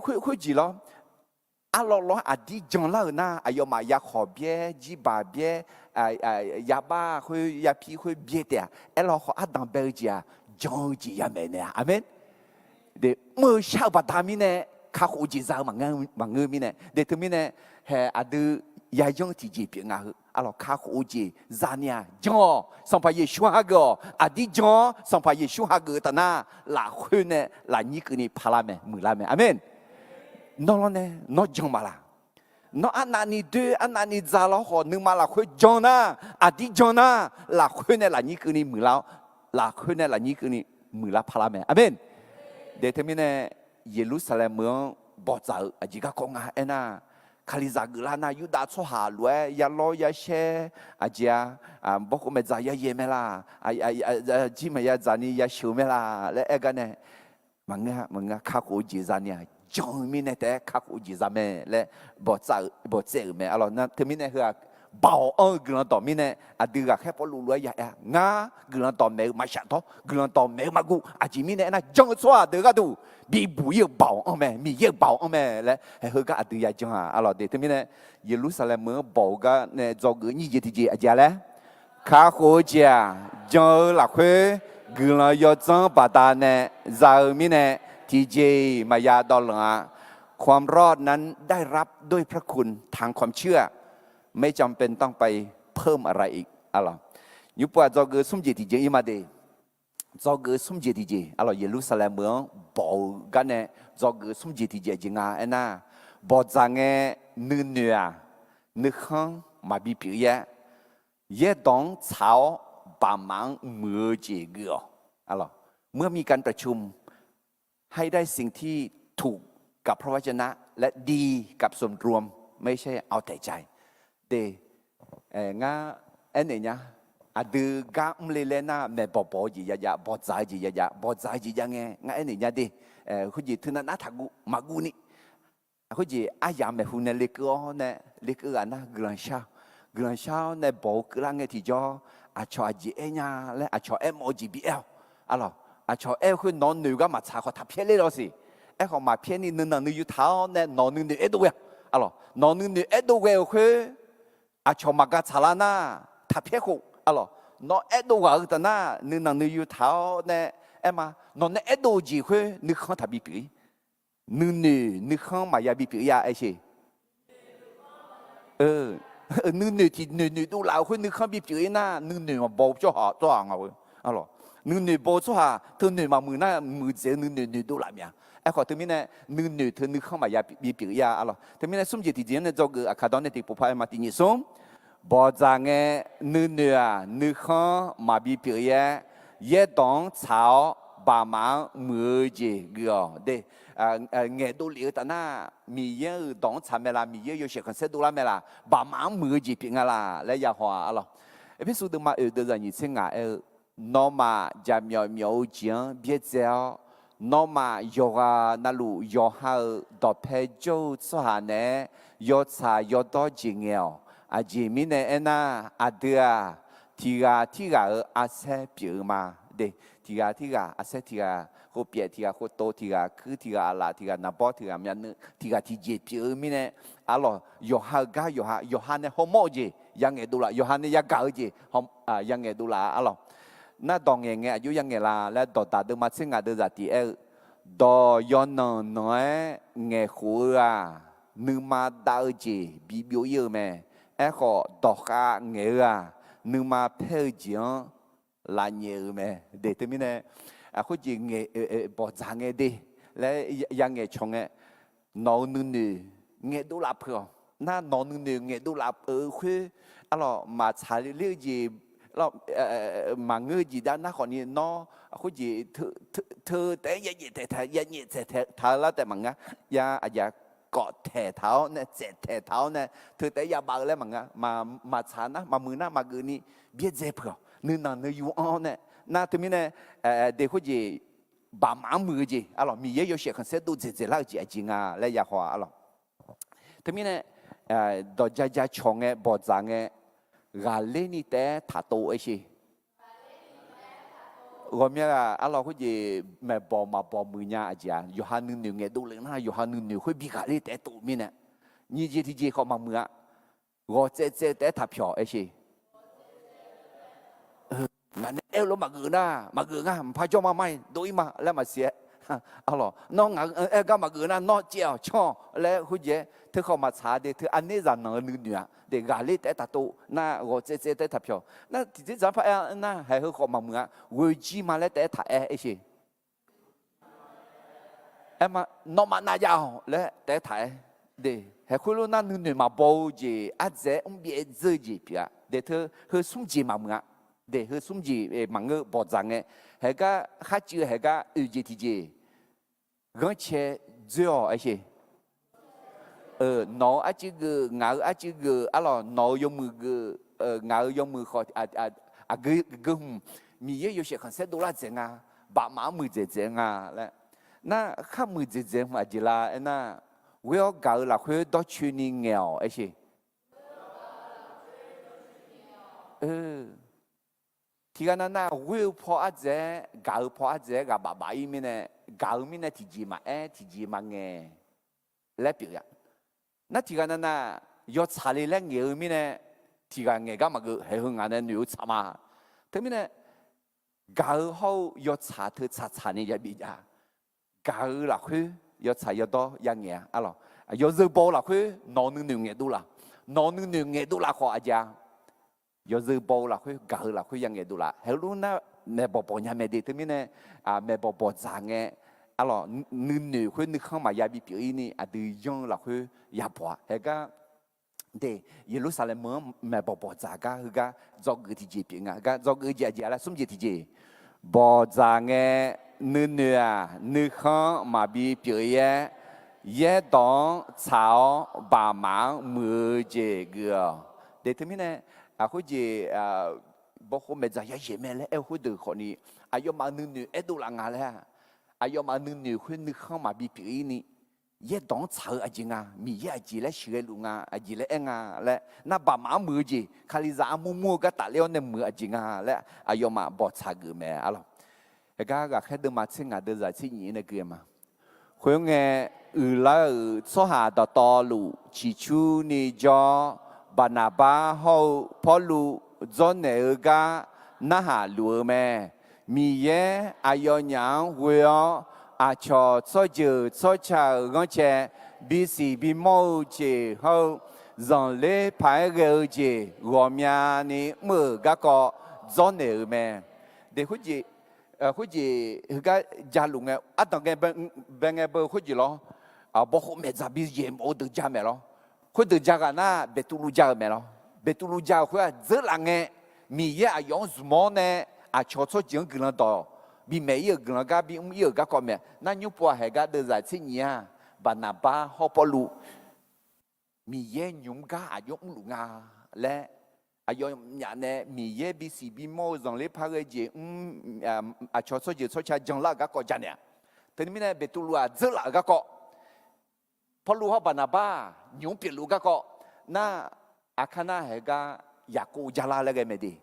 khối gì lo lo đi John là na ayo mà ya khó bia chỉ bà bia ya ba khơi ya phi khơi bia thế alo họ đang bê gì John chỉ ya mẹ nè amen เดเมื่อชาวบ้านตามิเนี่ยข้าขอจีซามังเงมิเนี่ยเดทมิเนี่ยเฮอดูยายงที่จีเปียงอ่ะอะล่ะข้าขอจีซาเนี่ยจอสัมภาระชัวฮักก็อดีจอสัมภาระชัวฮักก็แต่น่าหลักคนเนี่ยหลักนี้คือนี่พลาเมมือลาเมอาเมนนอนเนี่ยนอนจังมาละนอนอันนั้นนี่ดูอันนั้นนี่ซาล้อหอนึงมาหลักคนจอนะอดีจอนะหลักคนเนี่ยหลักนี้คือนี่มือลาหลักคนเนี่ยหลักนี้คือนี่มือลาพลาเมอาเมนเดทมิเนี่ยเยรูซาเล็มเมืองบ่จ่าอจิกากงอาเอน่าคาลิซากุลานายูดาโซฮาลวยยาลอยาเชอาเจียบอกว่าเมจ่ายาเยเมล่าจิมายาจานียาชิวเมล่าและเอกันเนี่ยมังงะข้ากูจีซานี่จงมีเนี่ยแต่ข้ากูจีซาเมและบ่จ่าบ่เจอเมอะไรนั่นทมิเนี่ยคือบ่าวกลันต่อมีเนี่ยอดีกาแค่พอรู้รวยยางากลันต่อเมมาชัดท้อกลันต่อเมมากูอาจิมีเนี่ยนะจงสวาเดก็ดูบีบุยบ่าวเมมีเยบ่าวเมและเฮก็อดียาจังอะไรเดี๋ยวทมิเนี่ยเยรูซาเล็มเมืองบ่าวก็เนี่ยจอกนี่ยี่ที่จีอาจารย์เลยข้าขอจีจงหลักคุยกลันยอดจังปาตาเนี่ยจามีเนี่ยที่จีมายาดอลลาร์ความรอดนั้นได้รับด้วยพระคุณทางความเชื่อไม่จำเป็นต้องไปเพิ่มอะไรอีกอะไรยุบว่าจอเกอสุ่มเจติเจอีมาเดจอเกอสุ่มเจติเจอะไรเยรูซาเล็มเมืองบอกกันเนี่ยจอเกอสุ่มเจติเจจิงาเอ็น่าบอกจังเงนึเนื้อนึกขังมาบีปีเย่เย่ต้องชาวบามังมือเจเกออะไรเมื่อมีการประชุมให้ได้สิ่งที่ถูกกับพระวจนะและดีกับส่วนรวมไม่ใช่เอาแต่ใจเดงาเอ็นเนี่ยอะดูกามเลเลน่าแม่บ่จียะบ่ใจจียะบ่ใจจียังไงงาเอ็นเนี่ยเดคุณจีทุนน่าทักกูมากูนี่คุณจีอายามแม่หุ่นเนี่ยเล็กเนี่ยเล็กอันน่ะกลันชาเนี่ยบ่กลังเงที่จออาชอจีเอ็นยาและอาชอเอ็มโอจีบีเอลอะไรอาชอเอลคือนอนหนูก็มาชาเขาทับเพี้ยเลยหรอสิเอลเขามาเพี้ยนี่นึงอยู่เท้าเนี่ยนอนหนูเอ็ดด้วยอะไรนอนหนูเอ็ดด้วยคืออาชอมากาชาลานาทับเพี้ยกูอะไรนอนเอ็ดด้วยก็แต่น่านึงอยู่เท้าเนี่ยเอ็มานอนเอ็ดด้วยจีคือนึกข้างทับบีปีนึกข้างมายาบีปียาไอ้สินึกที่นึกดูเหล่าคือนึกข้างบีปีน่านึกมาบอกจ่อจ่อเอาอะไรนึกบอกจ่อเธอนึกมามือหน้ามือเจนึกดูหลายอย่างไอ้ขอถึงมีเนี่ยนึกเธอนึกข้างมายาบีปียาอะไรถึงมีเนี่ยสุ่มเจติเจเนี่ยจอกอาคาดอนเนี่ยติดปุ๊บไปมาตินิสุ่มบอกจังเงนึกข้างมาบีปียาเย่ต้องชาวบามังมือเจเกอเดเงดูเหลียวแต่หน้ามีเยอะดองชาเมลามีเยอะอยู่เชื่อกันเสดูละเมลาบามังมือเจพิงอะไรและยาหัวอะไรเอพิสูดมาเดือนนี้เช่นไงนอมาจะมีจีนเบียเจ้านอมาโยกานาลูโยฮาดอเพโจสหาเนโยชาโยดอจิเงลอาจิมิเนเอนาอาเดียทีกาอาเซปิมาเดทีกาอาเซทีกาโคเปียทีกาโคโตทีกาคือทีกาอาลาทีกานาบอทีกามีนทีกาที่เจปิมิเนอาลอโยฮากาโยฮาเนโฮโมเจยังเงดูละโยฮาเนยากาเจยังเงดูละอาลอน่าดองเงอายุยังเงลาและดอตาเดมาซึ่งอาเดจัติดอยอนน้อยเงขัวนึมาดาวเจบิบิวเยอแม่ขอดอกาเงานึมาเพลจีนลาเยอแม่เด็กที่มีเนี่ยเขาจีเงบอกจางเงดีและยังเงชงนอนนึเงดูลับเพื่อน่านอนนึเงดูลับคืออะไรมาชาเรียกจีเรามาเงยจีด้านหน้าคนนี้น้อเขาจีเธอแต่ยังเแต่ท้าแล้วแต่มังงะยาอาจจะเกาะแถเท้าเนี่ยเจ็ดแถเท้าเนี่ยเธอแต่ยาบางแล้วมังงะมาชานะมามือหน้ามาเกนี่เบี้ยเจ็บเปล่านึกอยู่อ๋อเนี่ยน่าถึงมีเนี่ยเด็กเขาจีบามามือจีอะไรมีเยอะเสียกันเสร็จดูเจ็ดแล้วจีจริงอ่ะและยาหัวอะไรถึงมีเนี่ยดอกใจชงบอดจางกาเลนี่แต่ถ้าโตไอ้สิ我们啊，阿拉会去买包嘛包มืออาจารย์ยูฮันนึงเงี้ยดูเลยนะยูฮันนึง会比กาเลแต่โตมีเนี่ยนี่เจที่เจเขามามือ我这แต่ถ้าเพียวไอ้สิงั้นเอลมาเกินนะมาเกินอ่ะพาจอมาไม่โดยมาแล้วมาเสีย啊咯，侬干嘛个那孬叫唱来或者他好嘛查的，他安内人能女啊，的压力在大多，那我这在他票，那这咱怕那还好嘛么啊，危机嘛来在他一些，嘛孬嘛那家伙来在他的，还会咯那女嘛包着，在别自己边，的他和送机嘛么啊。để hơi xuống gì mà ngơ bỏ rằng ấy hay cả hát chưa hay cả gì thì gì gắng che dưa ấy chứ nó ấy chứ ngã ấy chứ alo nó dùng mực ngã dùng mực khỏi gừng mi ấy sẽ không sẽ đổ ra gì à bà má mực gì à là na khác mực gì mà chỉ là na vừa gạo là khơi đó chuyên nghèo ấy chứ thì cái này will po aje gạo po aje gà bà bà im này gạo im này thì gì mà nghe lấy biểu hiện nãy thì cái này yo trả lời lấy nghe im này thì cái nghe cái mà cái hệ hướng anh này yo trả mà thế mình này gạo hậu yo trả thứ trả này vậy à gạo là khứ yo trả yo đó ya nghe à lo yo dư bò là khứ nó nương nghe đủ là nó nương nghe đủ là khó aja yo dư bò là khứ gạo là khứ yang nghe đủ là hệ luôn na mẹ bò nhà mẹ đi thế mình này mẹ bò giang nghe à lo nương khứ nương không mà ya bị biểu ini từ yong là khứ ya bò hệ cái để Jerusalem mẹ bò giang cái do cái thì gì biểu cái do cái gì là sum gì thì gì bò giang nghe nương không mà bị biểu ye ye dong chao bà mang mưa gì cái để thế mình này hồi gì bố cô mẹ già ya mẹ lấy em hồi được họ ni ai mà nương em đâu là ngà lấy ai mà nương hồi nương không mà bị biểu ini ye dong chao à gì ngà mi ye gì lấy sửa luôn ngà à gì lấy em ngà lấy na bà mang mưa gì khai ra mua cái tài liệu này mưa à gì ngà lấy ai mà bỏ chao cái mẹ alo cái khai được mà xin ngà được giải thích gì này kia mà khuyên nghe là số hạ đó to lụ chỉ chú ni cho bà nà ba hậu phó lụ do nè ga na hà lụa mẹ mi ye ayo nhang huyo cho số giờ số chờ ngon chè bi si bi mâu chè hậu dòng lễ phải gờ chè gồm nhà ni mở các cọ do nè mẹ để khuyên gì khối gì cái gia lùng nghe à tao nghe bên nghe bơ khối gì lo bố khối mẹ già bị gì mà được gia mẹ lo khối được gia cái na bị tu lu gia mẹ lo bị tu lu gia khối rất là nghe mi ye à yong small nè cho cho tiếng cái nó đó bị mẹ yêu cái nó cái bị yêu cái con mẹ na nhung bùa hay cái được giải thích nhỉ bà nà ba họ bỏ lu mi ye nhung cái à yong lu nga lẽ ayo nhà này mi ye bi si bi mo dòng lễ phá cái gì cho số gì số cha dòng là các con cha nè thế nên mình betul lu rất là các con phật lu họ bàn ba nhung biệt lu các con na akana hay cái yaku jala là cái gì đi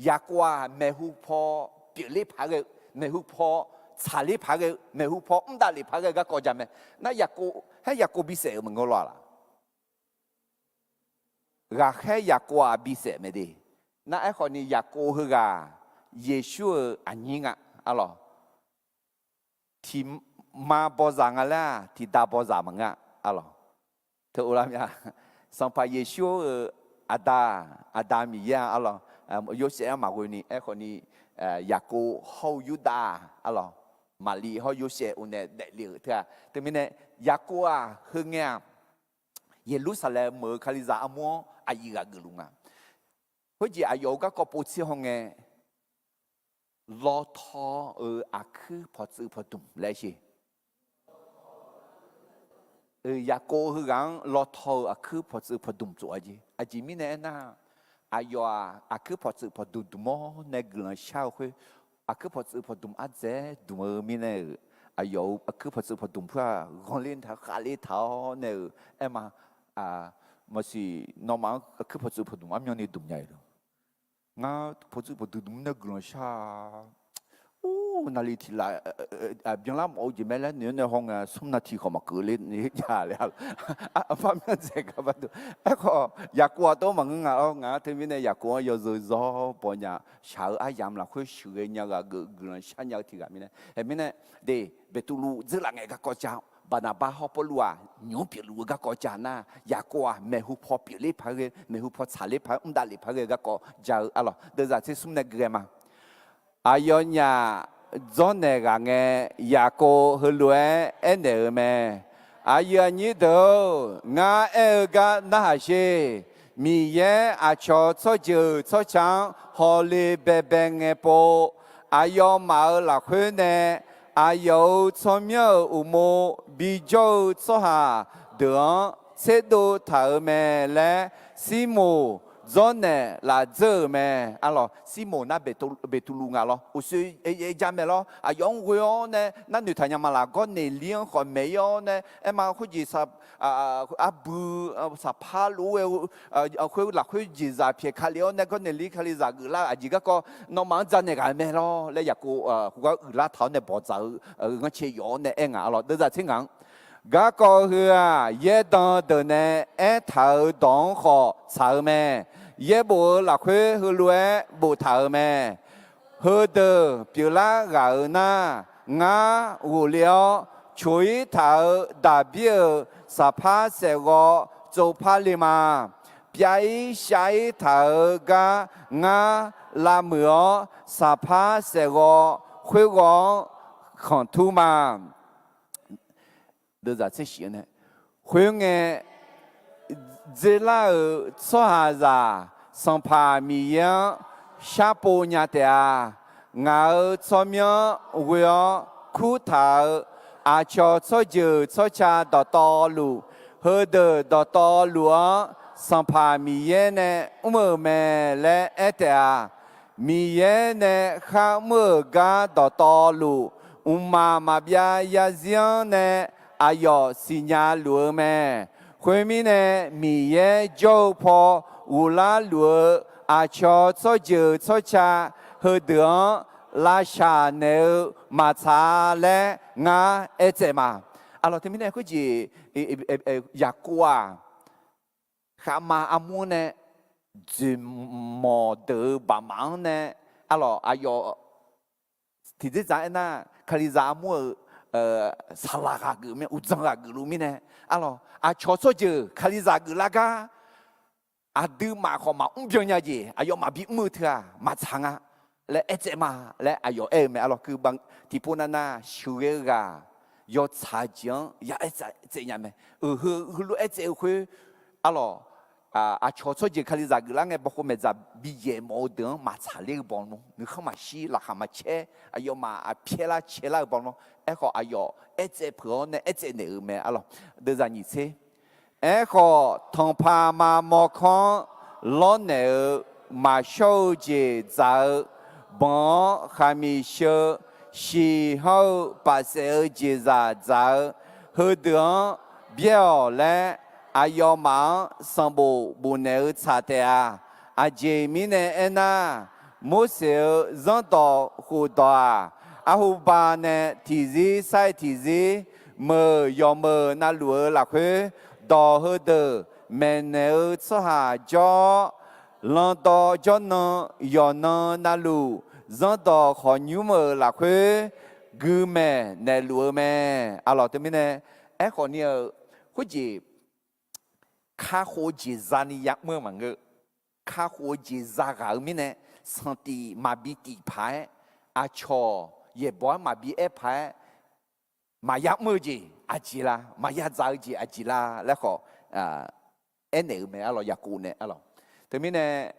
yakua mehu po biệt lễ phá cái mehu po trả lễ phá cái mehu po đa lễ phá cái các con cha mẹ na yaku hay yaku bi sẽ mình ngồi là gà khai giặc qua bị sẹt mày đi, na ai còn ni giặc qua hư gà, Giêsu anh nhing à, alo, thì mà bao giờ ngà la, thì ta bao giờ mà ngà, alo, thế ulam ya, sampai Giêsu ada mi ya, alo, Yosef mà quên ni, ai còn ni giặc qua hậu Juda, alo, Mali hậu Yosef une đại liệt thế à, thế mình này giặc qua hư nghe. Jerusalem mở khai ra amo ai gà gửi à, hồi giờ ai có cái bộ xí hông nghe, lo thọ ở khứ phật sự phật tùng lại gì, ya cô hư gắng lo thọ khứ phật sự phật tùng chỗ gì, gì mình nè na, ai khứ phật sự phật tùng mò nè gửi sao khứ khứ phật sự phật tùng dễ đúng mình nè, ai khứ phật sự phật tùng phải gọn lên tháo khá lên tháo nè, em mà mà si normal cứ phải chụp đúng âm nhạc này đúng nhảy rồi, ngã phải chụp đúng nè gương sa, 哦，那里提来bien là moi je mets là nous ne hong sum na ti comme que les ni ya là pas bien c'est que pas tout ko ya qua to mà nga thế bên này ya qua yo rồi do bỏ nhà sợ ai dám là khơi sửa nhà là gửi sang nhà thì cả bên này để về tu lu giữ là ngày các con cháu bà na ba họ lúa nhớ bị lúa các con cháu na ya qua mẹ hu phò bị lấy phải cái mẹ hu phò xả lấy phải đã lấy phải cái các con cháu alors bây giờ sẽ sum này cái mà ai nhà do này cái nghe ya cô hơi lúa em này mà ai như đó ngã cái na xe mi ye cho cho chăng họ lấy bé bé nghe bộ ai mà là khuyên nè ai cho miêu umo bị cho hà được chế độ thở mẹ lẽ xí mù do này là giờ mẹ alors xí mù na bê tu lu ngà lo u sư cha mẹ lo yong huyo nè na nữ thành mà là có nề liên còn mấy yo nè em mà khuyên gì sa bù sa pha lu khuyên là khuyên gì ra phía khai liao nè có nề liên khai ra gửi la gì có nó mang ra nè cái mẹ lo lấy giặc cô có gửi la tháo nè bỏ dạo nó chơi yo nè em alors bây giờ thế ngang gã có hứa ye đàn đờ nè em thảo đòn họ thảo mẹ ye bộ là khuê hứa lúa bộ thảo mẹ hứa đờ biểu la gạo na ngã u liao chuối thảo đà biểu sa pha sẽ gọi châu pha lima bia sai thảo gã ngã la mưa sa pha sẽ gọi khuê gọi khẩn thu mà bây giờ sẽ xí này, hồi nghe giờ là số hà ra, sang pa mi yang, xa bộ nhà ta, ngài cho miếng vừa khu thảo, cho giờ cho cha đào lu, hơi đào lúa, sang pa mi yang này, mẹ lẽ ta, mi yang này khác gà đào lu, mà bia ya riêng này ayo sinya lúa mẹ khuyên mi nè mi ye châu po u la lúa cho giờ cho cha hơi đường la sa nêu mà cha lẽ ngã ế mà alors thì mi nè có gì ya qua khá mà amu nè chỉ mò đỡ bà mang nè alors ayo thì thế giải na khai ra mua 살라가 그면 우정가 그루미네 알로 초소저 칼리자 그라가 아드마 코마 um병야지 아요 마비 무트아 마창아 레 에제마 레 아요 에메 알로 그방 디포나나 슈게가 요 차정 야 에제냐메 흐루 에제 그 알로 초소저 칼리자 그랑에 보고 메자 비제 모든 마찰리 보노 너가 시 라하마체 아요 마 피라 체라 보노 에코 아요 에제 프로네 에제 네메 알로 드자니세 에코 통파마 모콘 로네 마쇼제 자 bon khamisho shi ho paseo jiza za hư đường biểu lẽ ayo mang sambo bune cha tea aje mine ena moseo zanto hu doa ahu ba ne tizi sai tizi mơ yo mơ na lúa là khuê đò hư đờ men neu cho hà cho lần đò cho nó yo nó na lú dân đò khó nhú mơ là khuê gư mẹ nè lúa mẹ alo thế mine ai khó nhiều khuê gì khá khó gì ra ni yak mơ mà ngơ khá khó gì ra gạo mine santi mà bị tị phái a cho ye boy mà bị ép phái mà yak mơ gì a chỉ là mà yak giao gì a chỉ là lẽ khó em này mẹ alo yak cụ nè alo thế mine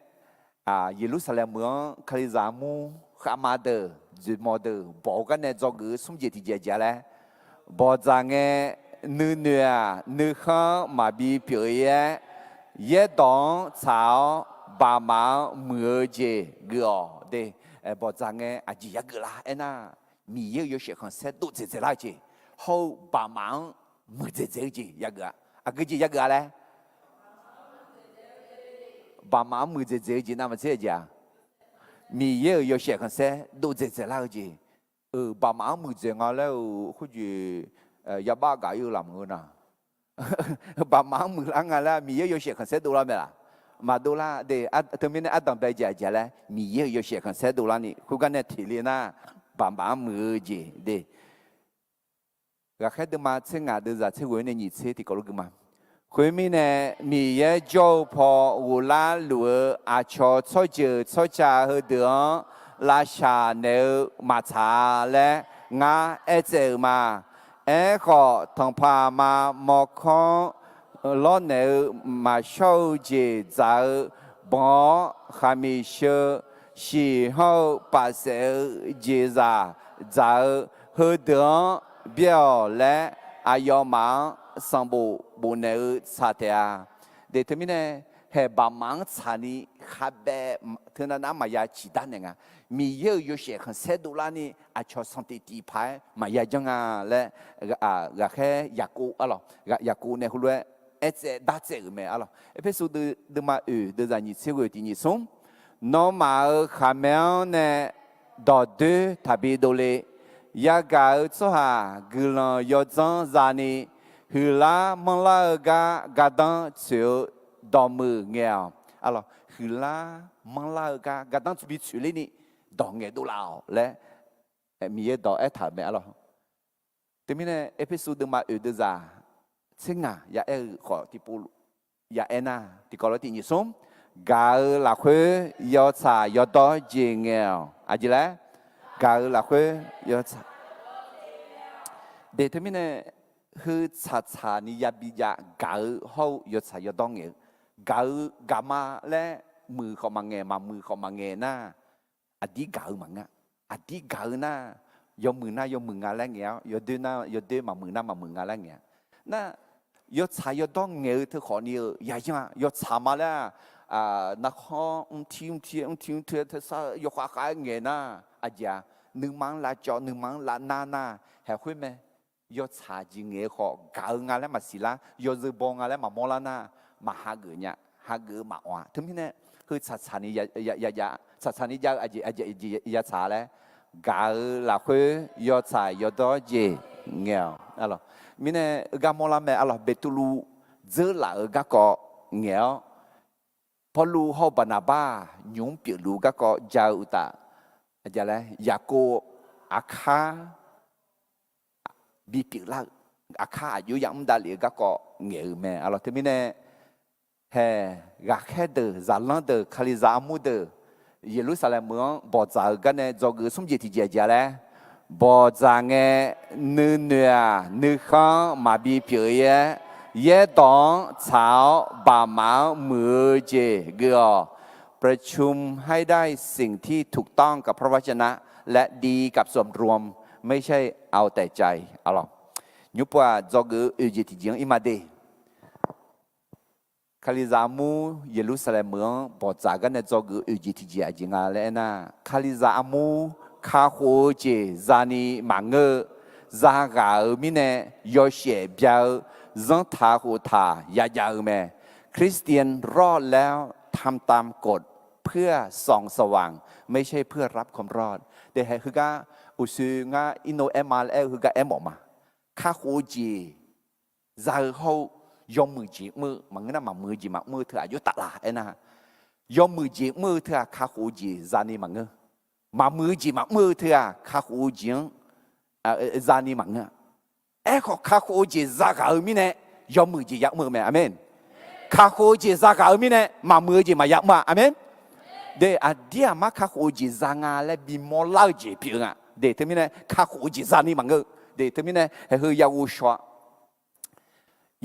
Jerusalem mưa khai giá mu Hamader Jumader bỏ cái này do cái sum gì thì dễ lẽ bỏ ra nghe nữ khang mà bị biểu hiện ye đón chào bà má mưa gì gỡ để bỏ ra nghe chỉ cái là anh à mi yêu sẽ không sẽ tốt dễ lại chứ hậu bà má mưa dễ gì cái cái gì cái lẽ bà má mưa dễ gì nào mà dễ gì mi yêu sẽ không sẽ tốt dễ lại chứ bà má mười giờ ngà lẽ khu gì ya ba cái yêu làm người nào bà má mười lăng ngà lẽ mi yêu sẽ sẽ đô la mẹ là mà đô la để từ mình ăn đồng bây giờ lẽ mi yêu sẽ sẽ đô la nè khu cái này thì liền na bà má mười giờ để cái khác đứa mà chơi ngà đứa ra chơi quên này nhị chơi thì có lúc mà khuyên mình nè mi yêu cho phò u la lúa cho cho cha hơi đường là cha nếu mà cha lẽ ngã ế giờ mà ế khó thằng pa mà một con lo nếu mà sâu gì giờ bỏ khai mi sơ chỉ hậu bà sẽ gì ra giờ hơi đường biểu lẽ ai mà sang bộ nếu xa thế để thế mình nè hệ bà mang cha ni khá bé thế nên mà ya chỉ đan này mi yêu sẽ không sẽ đủ là ni cho sang tị tị phải mà ya chẳng lẽ gà khe ya cô ya cô này hôm nay sẽ đắt sẽ mà episode de mà de ra ni sẽ gọi ni sống nó mà khá mèo nè đỏ đứa thàbí đồ lệ ya gà cho ha gửi yo chân ra ni hư la mong la gà đăng chiều đỏ mưa nghèo hư la mong la gà đăng chuẩn bị xử lý ni đỏ nghèo đồ lao lẽ mi đỏ ép thả mẹ thế mình này episode mà ở đây ra xin ya khỏi thì bu ya na thì có là thì nhị sống gà là khuê yo xả yo đỏ gì nghèo gì lẽ gà là khuê yo xả để thế mình này hư cha ni ya bi ya gà hậu yo xả yo đỏ nghèo gà mà lẽมือเขามาแงมามือเขามาแงน่าอดีกามังอ่ะอดีกาน่ายอมือหน้ายอมืองาแล้วเงี้ยยอเดินหน้ายอเดินมามือหน้ามามืองาแล้วเงี้ยน่ายอชายอต้องเงี้ยเธอขอนี่ยายจ้ายอชามาแล้วนักข้อทิ้งเธอซะยอขวาขายเงี้ยน่าอาจจะหนึ่งมังละจอหนึ่งมังละหน้าเห็นคุยไหมยอชาจริงเงี้ยขอกางาแล้วมาสิละยอจะบองาแล้วมามอละหน้ามาหาเกเนี่ยหาเกมาว่าถึงที่เนี่ยคือชานี่ยาชานี่ยาอาจชาแล้วกาลาคุยยอชายอดอเจเงี้ยมิเนี่ยกามอลาแม่เบตุลูเจอหลากก็เงี้ยพอลูเขาบานาบ้ายุงเปียลูก็เจ้าอุตาอะไรเลยยาโกอาคาบีเปียละอาคาอยู่ยังไม่ได้เลยก็เงี้ยแม่ที่มิเนี่ยเฮกาแค่เดอจาลังเดอคาลิซามูเดอเยรูซาเล็มเมืองบ่จ่ากันเนี่ยจอกสมเจติเจียเลยบ่จ่าเงี้ยเนื้อข้างมาบีเปียเย่ตองชาวบามามือเจเกอประชุมให้ได้สิ่งที่ถูกต้องกับพระวจนะและดีกับส่วนรวมไม่ใช่เอาแต่ใจยุบว่าจอกเจติเจียงอิมาเดคาลิซามูเยรูซาเล็มเมืองบอกจากกันในจอกูอุจิติเจียจิงาเลนะคาลิซามูคาโฮเจซานีมังเกซากามิเนยอเชียเบียวซังทาโฮทายายาเมคริสเตียนรอดแล้วทำตามกฎเพื่อส่องสว่างไม่ใช่เพื่อรับความรอดแต่ให้คือกาอุซึงาอินโนเอมาเอคือกาเอมออกมาคาโฮเจซาโฮยอมมือจีมือมันงั้นมามือจีมือเธออายุตะลาเอ็นะยอมมือจีมือเธอข้าหูจีจานีมันงั้นมามือจีมือเธอข้าหูจีจานีมันงั้นขอข้าหูจีซากาอมิเนยอมมือจียักมือแม่อาเมนข้าหูจีซากาอมิเนมามือจีมายักมาอาเมนเดอดียมาข้าหูจีจางาและบิมอลาจีเพียงเดทมิเนข้าหูจีจานีมันงั้นเดทมิเนเฮยาวูชัว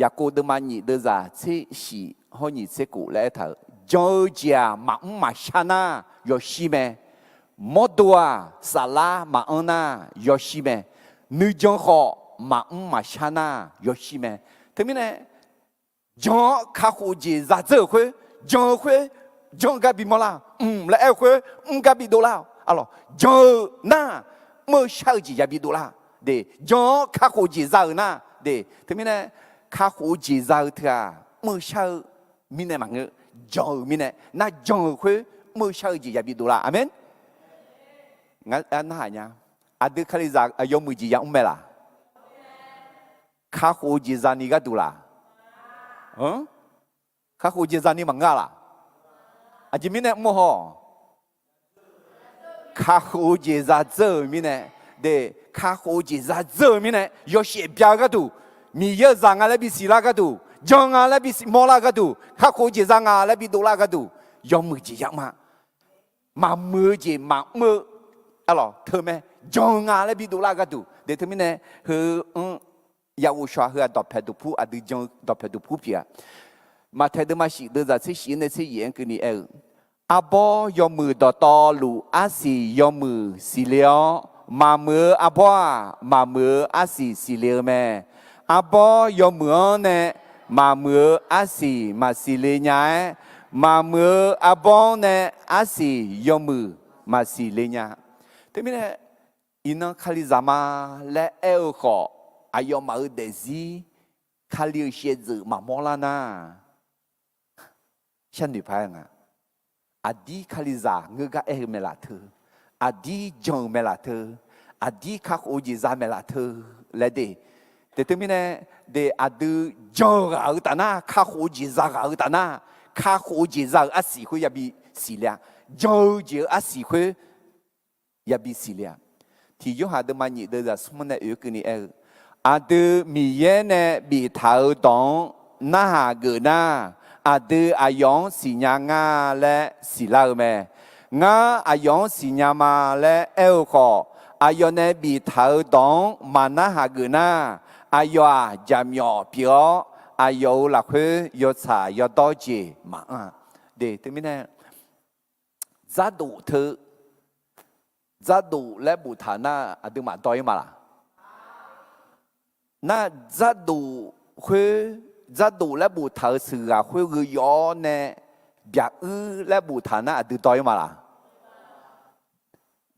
ยากูดมาหนีเดือดจ่าเชี่ยสีเขาหนีเชี่ยกูแล้วเถอะจอร์เจียมาชนะยอชิเมมอดัวซาลามาอันน่ายอชิเมนิจงขอมาชนะยอชิเมถึงมีเนี่ยจงข้าหูจีซาเจอคุยจงกับบิมอลาแล้วคุยกับบิโดลาจงน่าเมื่อเช้าจีกับบิโดลาเดจงข้าหูจีซาน่าเดถึงมีเนี่ยข้าหูจีซาเถอะเมื่อเช้ามินเนมังเงจอมินเนน่าจอคุยเมื่อเช้าจียาบิดูลาอเมนงั้นอันนั้นเนี่ย อาดูคาลิซายอมือจียังไม่ล่ะข้าหูจีจานี่ก็ดูล่ะข้าหูจีจานี่มังกาล่ะอาจิมิเนี่ยโมโหข้าหูจีจาเจอมิเนี่ยเดข้าหูจีจาเจอมิเนี่ยยอเสียบยาก็ดูมีเยอะจังอะไรบิสิลาก็ดูจังอะไรบิสิมอลาก็ดูข้าหูจีจางอะไรบิดูลาก็ดูยอมือจียังมามือจีมามืออะไรเธอไหมจังอะไรบิดูลาก็ดูเดี๋ยวเธอมิเนี่ยคือยาวุชาเฮือดอกเพดุผู้อดีจังดอกเพดุผู้เปียมาเทดมาสิเดจะสิสินสิเย็นกันนี่อาบอยอมือดอตอลูอาศิยอมือสิเลียวมามืออาบมามืออาศิสิเลียวแม่อาบอยอมือเนี่ยมามืออาศิมาสิเลียญมามืออาบเนี่ยอาศิยอมือมาสิเลียญทีนี้เนี่ยอินคาลิซามาและเอลขออายอมาเดซีคาลิเชียซึมามอลานาฉันดูพายงะอดีคาลิซาเงกะเอเมลาเธออดีจงเมลาเธออดีคักโอจิซาเมลาเธอและเดแต่ถึงมีเนี่ยเดอดีจงกะอุตานาคักโอจิซากะอุตานาคักโอจิซาอาศิคุยาบิสิเลียจงจิอาศิคุยาบิสิเลียที่ยูหาเดมันนี่เดจะสมุนเนี่ยกันนี่อาดูมีเย่เนี่ยบีเท้าตองน่าหาเกินน่าอาดูอายองสิญางาและสิลาเมงาอายองสิญามาและเอลขออายองเนี่ยบีเท้าตองมาน่าหาเกินน่าอายอจามยอเปียวอายอหลักคือยอชายอดอจีมาเดี๋ยวที่นี่เนี่ยจัดดูเธอจัดดูและบุษานาอาดูมาต่อยมาละ那这都会，这都来不投资啊，会个要呢，别来不谈那都多有嘛啦，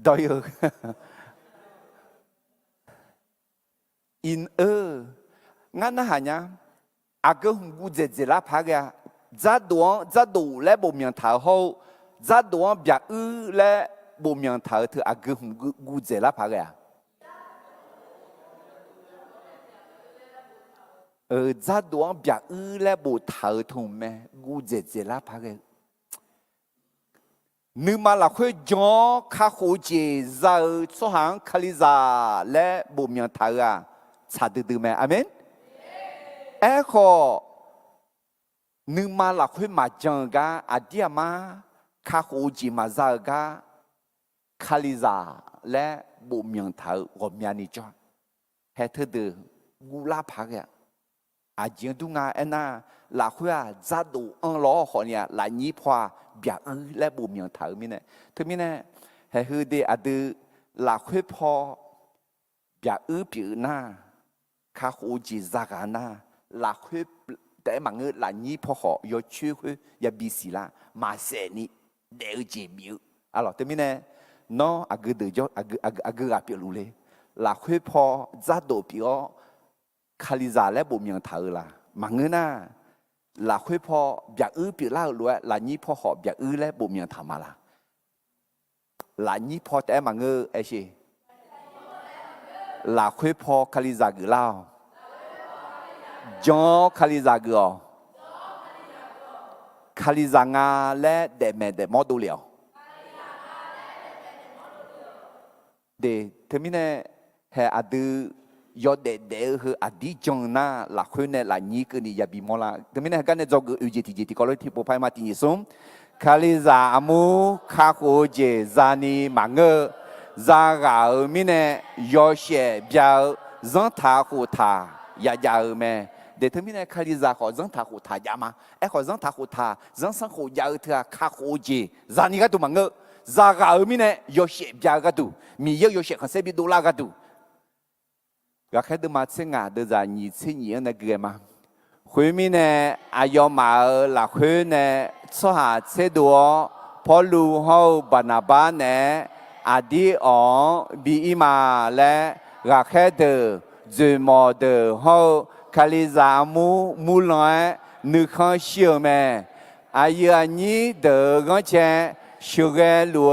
多有，因俺那哈呢，阿个红古姐啦拍个，这都来不明头好，这都别来不明头头阿个红古姐啦拍个呀。za doang bia le bo thao thùng me gu je la pa ge nu ma la khoi jo kha ho je za so hang khaliza le bo myang tha ga cha de me amen e kho nu ma la khoi ma jang ga adia ma kha ho je ma za ga khaliza le bo myang tha go mya ni jo he the de gu la pa ge à chuyện tu nga anh là khoa gia đủ ăn lò họ nè là nhị khoa biệt ư lại bù miệng thở mi nè thứ mi nè hệ hư đi à đưa là khoa phò biệt ư biểu na khá hồ chỉ ra cả na là khoa để mà ngư là nhị phò họ yo chưa khoa ya bị xì la mà sẽ ni đều chỉ biểu à lo thứ mi nè nó à gư được cho à gư à biểu lule là khoa phò gia đủ biểuคาลิซาและบุญยังเธอละมังเงินน่ะหลักคุยพอแบบเปลี่ยนเล่าล้วนหลักนี้พอหอบแบบและบุญยังทำมาละหลักนี้พอแต่มังเงินไอ้ชีหลักคุยพอคาลิซากือเล่าจอคาลิซากือคาลิซางาและเดเมเดมอดูเหลียวเดเทมิเน่เฮอดูยอดเด็กคืออดีตจงน่าหลักคนเนี่ยหลักนี้คือนี่ยาบิมอลาแต่ไม่แน่กันเนี่ยจอกอุจิติก็เลยที่พอไปมาที่นี่ส่งคาลิซาอามูคาโคเจซานีมังเกซากาไม่แน่ยอเชเบียวจังทาโคทายายาแม่เดี๋ยวไม่แน่คาลิซาขอจังทาโคทายามาขอจังทาโคทาจังสังโคยาเถอะคาโคเจซานีก็ตัวมังเกซากาไม่แน่ยอเชเบียวก็ตัวมีเยอะยอเชคันเซบิโดลาก็ตัวก็แค่ดูมาเส้นงาดูจากยี่สิบยี่นั่นเกี่ยมาคุยมีเนี่ยอายอมาหลักคุยเนี่ยสหาเสดัวพอลูเขาบานาบาเนี่ยอดีอ๋อบีอีมาและก็แค่เดือจูมอเดือเขาคาลิซามูลอยนึกเขาเชื่อแม่อายุนี้เดือก็แค่ชัวร์ลัว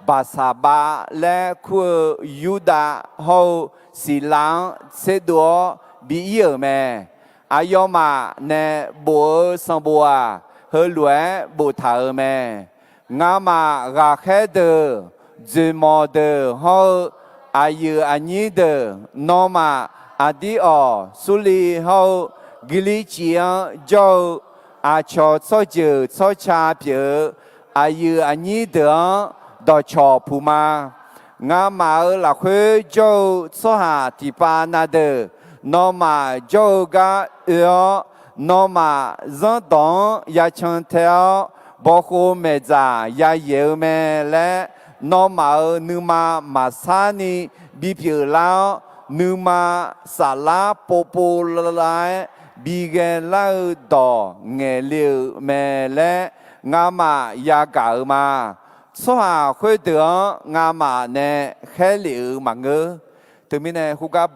บ บาซาบาและคูยูดาเฮาสิลังเซดัวบีเยอแม่อายอมาเนบัวสังบัวเฮลวยบุทาแม่งามากาแค่เดอจิมอเดอเฮาอายุอันนี้เดอนอมาอดีออสุลีเฮากิลิจียเจ้าอาชอซอจือซอชาเปียอายุอันนี้เดอดอชอพูมางามาหลักเจ้าสหาติปานาเดนอมาเจ้ากานอมาจันดองยาชันเทลบอกโคเมจายาเยเมและนอมานึมามาซานีบิพิลาวนึมาสาลาโปโปลายบิเกลาดอเงลิวเมและงามายากามาสหาคุยเดืองามาเนแค่ลิวมังเกอถึงมีเนคุกับ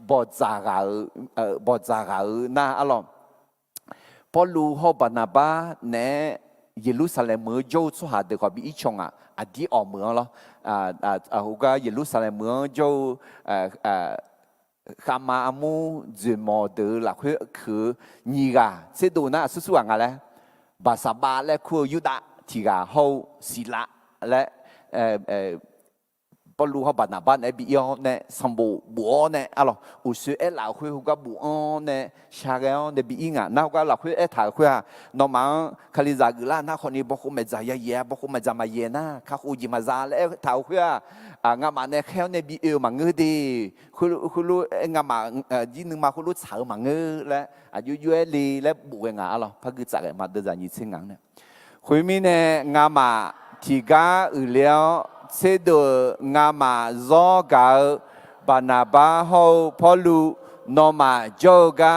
บอจากาบอจากานะอารมณ์พอรู้เขาบานาบาเนเยรูซาเล็มเมืองโจสหาเด็กว่าบีอิชงอดีออกเมืองเหรอเขาก็เยรูซาเล็มเมืองโจขามาอามูจิมอเดอร์หลักคือนีกาเสดูนะสุดๆอะไรบาซาบาและคูยูดาที่กาเขาศิลาและพอรู้เขาบานาบาเนี่ยบียอเนี่ยสมบูบัวเนี่ยอะไรอุศเอลาคุยเขาก็บัวเนี่ยชาเกลเนี่ยบีอิงน่าเขาก็หลักคุยถ่ายคุยน้องมังคาลิซากุลาน่าคนนี้บอกเขาไม่ใจเย็นบอกเขาไม่ใจมาเย็นนะข้าคุยมาซาแล้วถ่ายคุยงามาเนี่ยแค่เนี่ยบีเอลมังเงอดีคุณรู้งามายี่นึงมาคุณรู้เฉามังเงอและอายุยุเอลีและบัวงาอะไรพักจากมาเดินจากยี่สิบงังเนี่ยคุยมีเนี่ยงามาที่กาอุเลียวเสดงามาจอกาบานาบาเฮาพอลูนอมาจอกา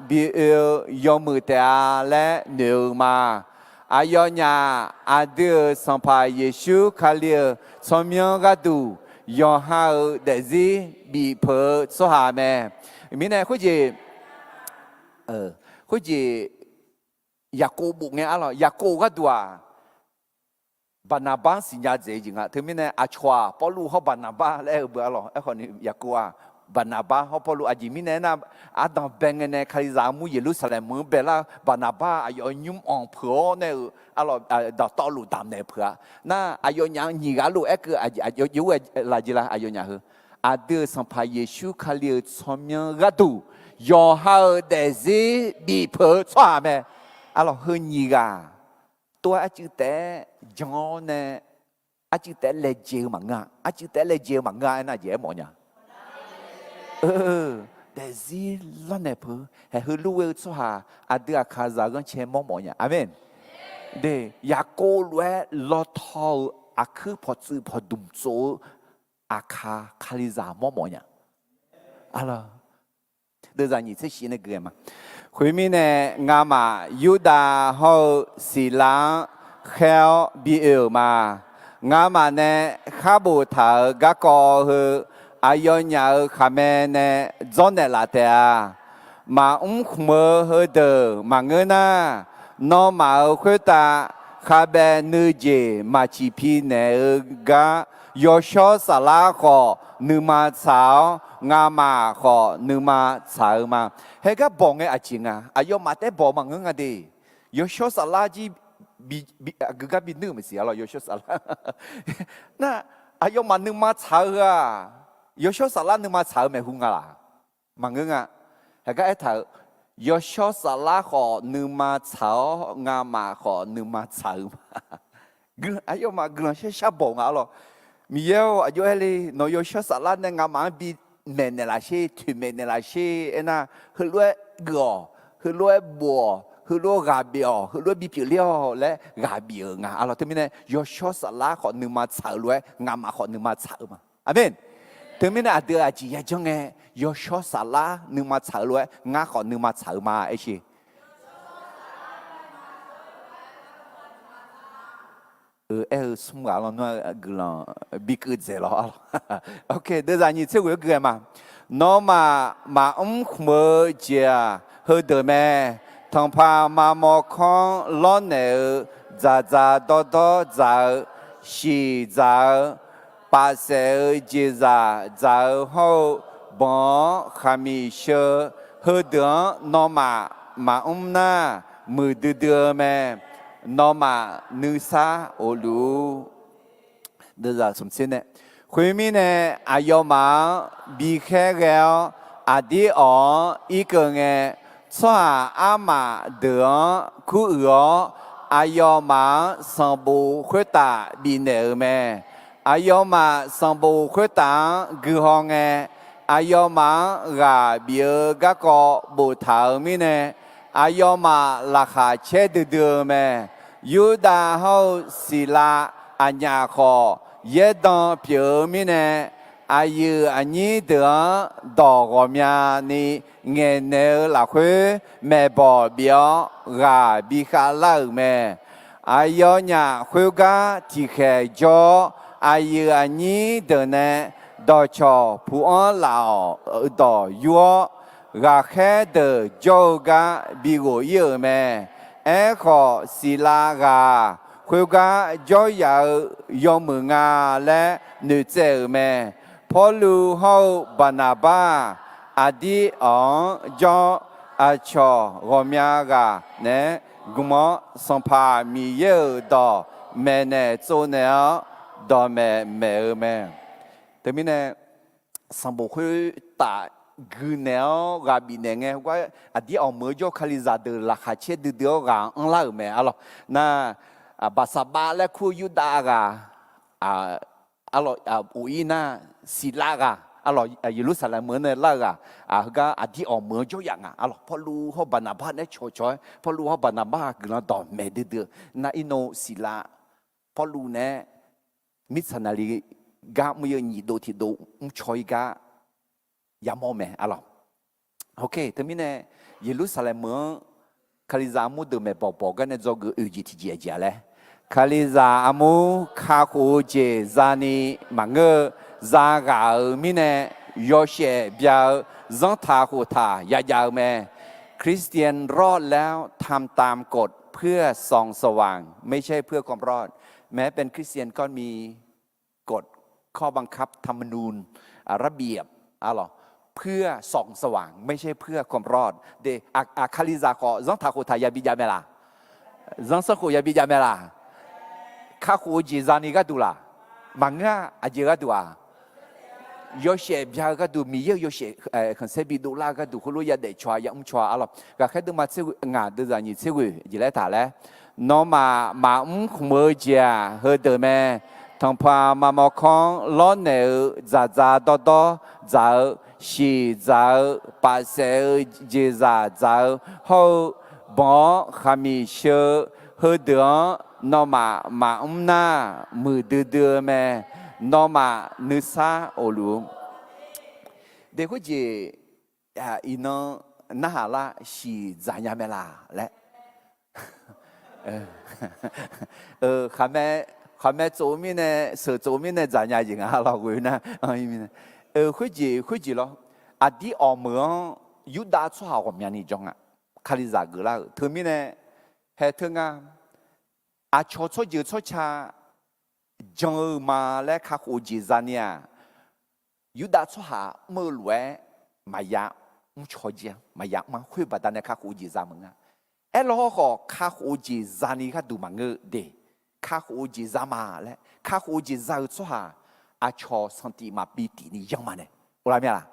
บิเอลยอมือเตาและเนือมาอายอญาอาเดอสัมภาเยซูคาเลียสมยกาดูยอฮาเดซีบีเพอสหาแม่มีเนี่ยคุจิคุจิยาโกบุเนี่ยอะไรยาโกก็ตัวบานาบาสิญญาเจจริงอ่ะถึงมีเนี่ยอาชัวพอรู้เขาบานาบาแล้วเบื่อหรอไอ้คนนี้อยากกลัวบานาบาเขาพอรู้อาจิมีเนี่ยนะอาดังเบงเนี่ยคาริซามูเยรูซาเล็มมือเบลาบานาบาอายุยุ่มอ่องเผือเนี่ยอะไรดอกตอลูดำเนี่ยเผือน่าอายุยังหนีกันลูกเอ็กคืออายุยุ่งอะไรจีละอายุยังคืออาเดอสัมภาเยซูคาเลียสมยังกัดูยอฮาเดซีบีเผือสวาแม่อะไรเฮนีกาตัวอาจิแต่จงเนี่ยอาจิแต่เลเจมังงะอาจิแต่เลเจมังงะน่าเจ๋อหมอเนี่ยแต่ซีล้านเนี่ยเพื่อให้เขารู้ว่าสุฮาอาเดียคาซากันเชื่อหมอเนี่ยอาเมนเดี๋ยอยากโกล้วยลอทออาคือพอซื้อพอดุมโซอาคาคาลิซาหมอเนี่ยอะไรเดี๋ยวจะนี่จะชี้ในเกมมาคุยมีเนี่ยงามายูดาเฮาศิลาเขลบีเอลมางามาเนี่ยข้าบูถากะกอฮืออายอนยาคาเมเนี่ยจอนเนลาเตามาขมฮือเดอมาเงินนะน้องมาคุยตาคาเบนือเจมาชีพีเนี่ยกะยอชอสลาขอนึมาสาวงามาขอนึมาสาวมาเฮก็บอกไงอาจิงอ่ะอายอมาแต่บอกมาเงินอะดียอชอสลาจีบีก็บีนึกไม่เสียหรอกยอชอสลาน่ะอายอมานึมาสาวอ่ะยอชอสลานึมาสาวไม่หุ่งอะไรมาเงินอ่ะเฮก็ไอ้เถอะยอชอสลาขอนึมาสาวงามาขอนึมาสาวกึ่งอายอมากึ่งเชื่อชาบอกอ่ะหรอมีเยอะอายุเฮลีนอยชสลัดเนี่ยงามันบีเมนเนลาเช่ถือเมนเนลาเช่เอ็นะคือรวยกอคือรวยบัวคือรวยกาเบียวคือรวยบีผิวเลี้ยวและกาเบียงอ่ะอะไรที่มีเนี่ยยชสลัดขอหนึ่งมาสาวรวยงามาขอหนึ่งมาสาวมาอาเมนถึงมีเนี่ยเดือจียจังไงยชสลัดหนึ่งมาสาวรวยงาขอหนึ่งมาสาวมาไอ้ชีสมการเราเนาะกลังบิกเจล้อโอเคเดี๋ยวจะนี่เชื่อว่าเกิดมาน้องมาขโมยเจ้าเฮเดอแม่ทางพามาหมอคองล้อเนื้อจ่าดอจ่า是早八十节早早后帮哈米说喝的诺玛马那มือเดือแม่นอมานึซาโอลูเดือสมสินเนี่ยคุยมีเนี่ยอายอมาบีแค่แล้วอดีอ๋ออีกเงชัวอามาเดือคู่อ๋ออายอมาสังบูคุตาบีเนอแม่อายอมาสังบูคุตากุฮองเงอายอมากาเบียกะกอบูทามีเนี่ยอายอมาราคาเชดเดือแม่ยูดาเฮาศิลาอัญญาคอเยดอนเปียมีเนี่ยอายุอันนี้เดือดอกมีนี่เงินเนลาคุแม่บอเบียกาบิคาลาแม่อายุเนี่ยคุยกาที่แค่จออายุอันนี้เดือเนี่ยดอชอผู้อ่อนลาวดอยัวราแค่เดอโจกาบิโกเยอแม่ขอศิลากาคุยกาจอยายอมืองาและนึเจอแม่พอลูเฮาบานาบาอดีอ๋อจออาชอรอมีากาเนี่ยกุมอสัมภามีเยอดอแม่เนี่ยโจเนี่ยดอแม่แม่แต่มีเนี่ยสัมบุคุตากูเนี่ยกับบินเนี่ยว่าอดีเอามือโยคาลิซาเดอร์ราคาเชดเดียวกันอันละแม่อะไรน่ะบาสบาและคุยูดากาอะไรอุยน่าศิลากาอะไรเยรูซาเล็มเหมือนเนี่ยละกาก็อดีเอามือโยอย่างอะไรพอรู้เขาบานาบาเนี่ยช่วยพอรู้เขาบานาบาก็น่าต่อแม่เดือน่ะอินโนศิลาพอรู้เนี่ยมิสนาลีกาไม่ยอมหนีโดที่โดช่วยกายามอมอะไรโอเคแต่มีเนี่ยเยรูซาเล็มเมืองคาลิซามูเดิมบอกกันเนี่ยจะกูอุจิที่เจียเลยคาลิซาอามูคาคูเจซานีมังเกซากามีเนี่ยยอเชเบียซังทาคูทายาวแม่คริสเตียนรอดแล้วทำตามกฎเพื่อส่องสว่างไม่ใช่เพื่อความรอดแม้เป็นคริสเตียนก็มีกฎข้อบังคับธรรมนูญระเบียบอะไรเพื่อส่องสว่างไม่ใช่เพื่อความรอดเดคาลิซาขอซังทาคูทายาบิจาเมลาซังสกุยาบิจาเมลาข้าคูจีซานีก็ดูละมังงะอาเจก็ดูอ่ะยอเชบยาก็ดูมีเยอะยอเชคนเซบิดูลาก็ดูคุณรู้ยาเดชัวยาชัวอะไรก็แค่ดูมาเชื่องานดูจานี่เชื่อจีเลตาแล้วน้องมาขโมยเจียเฮเดแม่ทั้งพามาหมอกของล้อเนื้อจ่าดอจ่าชีจ่าปาเซเจจ่าเขาบอกขามีเชื่อเฮเดน้องมาหน้ามือเดือแม่น้องมานึซาโอลูเด็กคนจีอินน่าหาละชีจานยาเมลาและข้าแม่โจมีเนี่ยเสือโจมีเนี่ยจานยาจริงอ่ะเราคุยนะมีเนี่ยคุยจี咯อดีออกเมืองยูดาชัวผมยังนี่จังอ่ะคาลิซากุลาเธอมีเนี่ยเฮถึงอ่ะอาชอยืดชาจังมาและข้าหูจีซาเนี่ยยูดาชัวเมื่อรวยมายาชอจีมายามาคุยบัดเนี่ยข้าหูจีซามึงอ่ะแล้วก็ข้าหูจีซานี่ก็ดูมังเงเดข้าหูจีซามาและข้าหูจีซาชัวอาชอสันติมาปีตินี่ยังมาเนี่ยอะไรเนี่ยล่ะ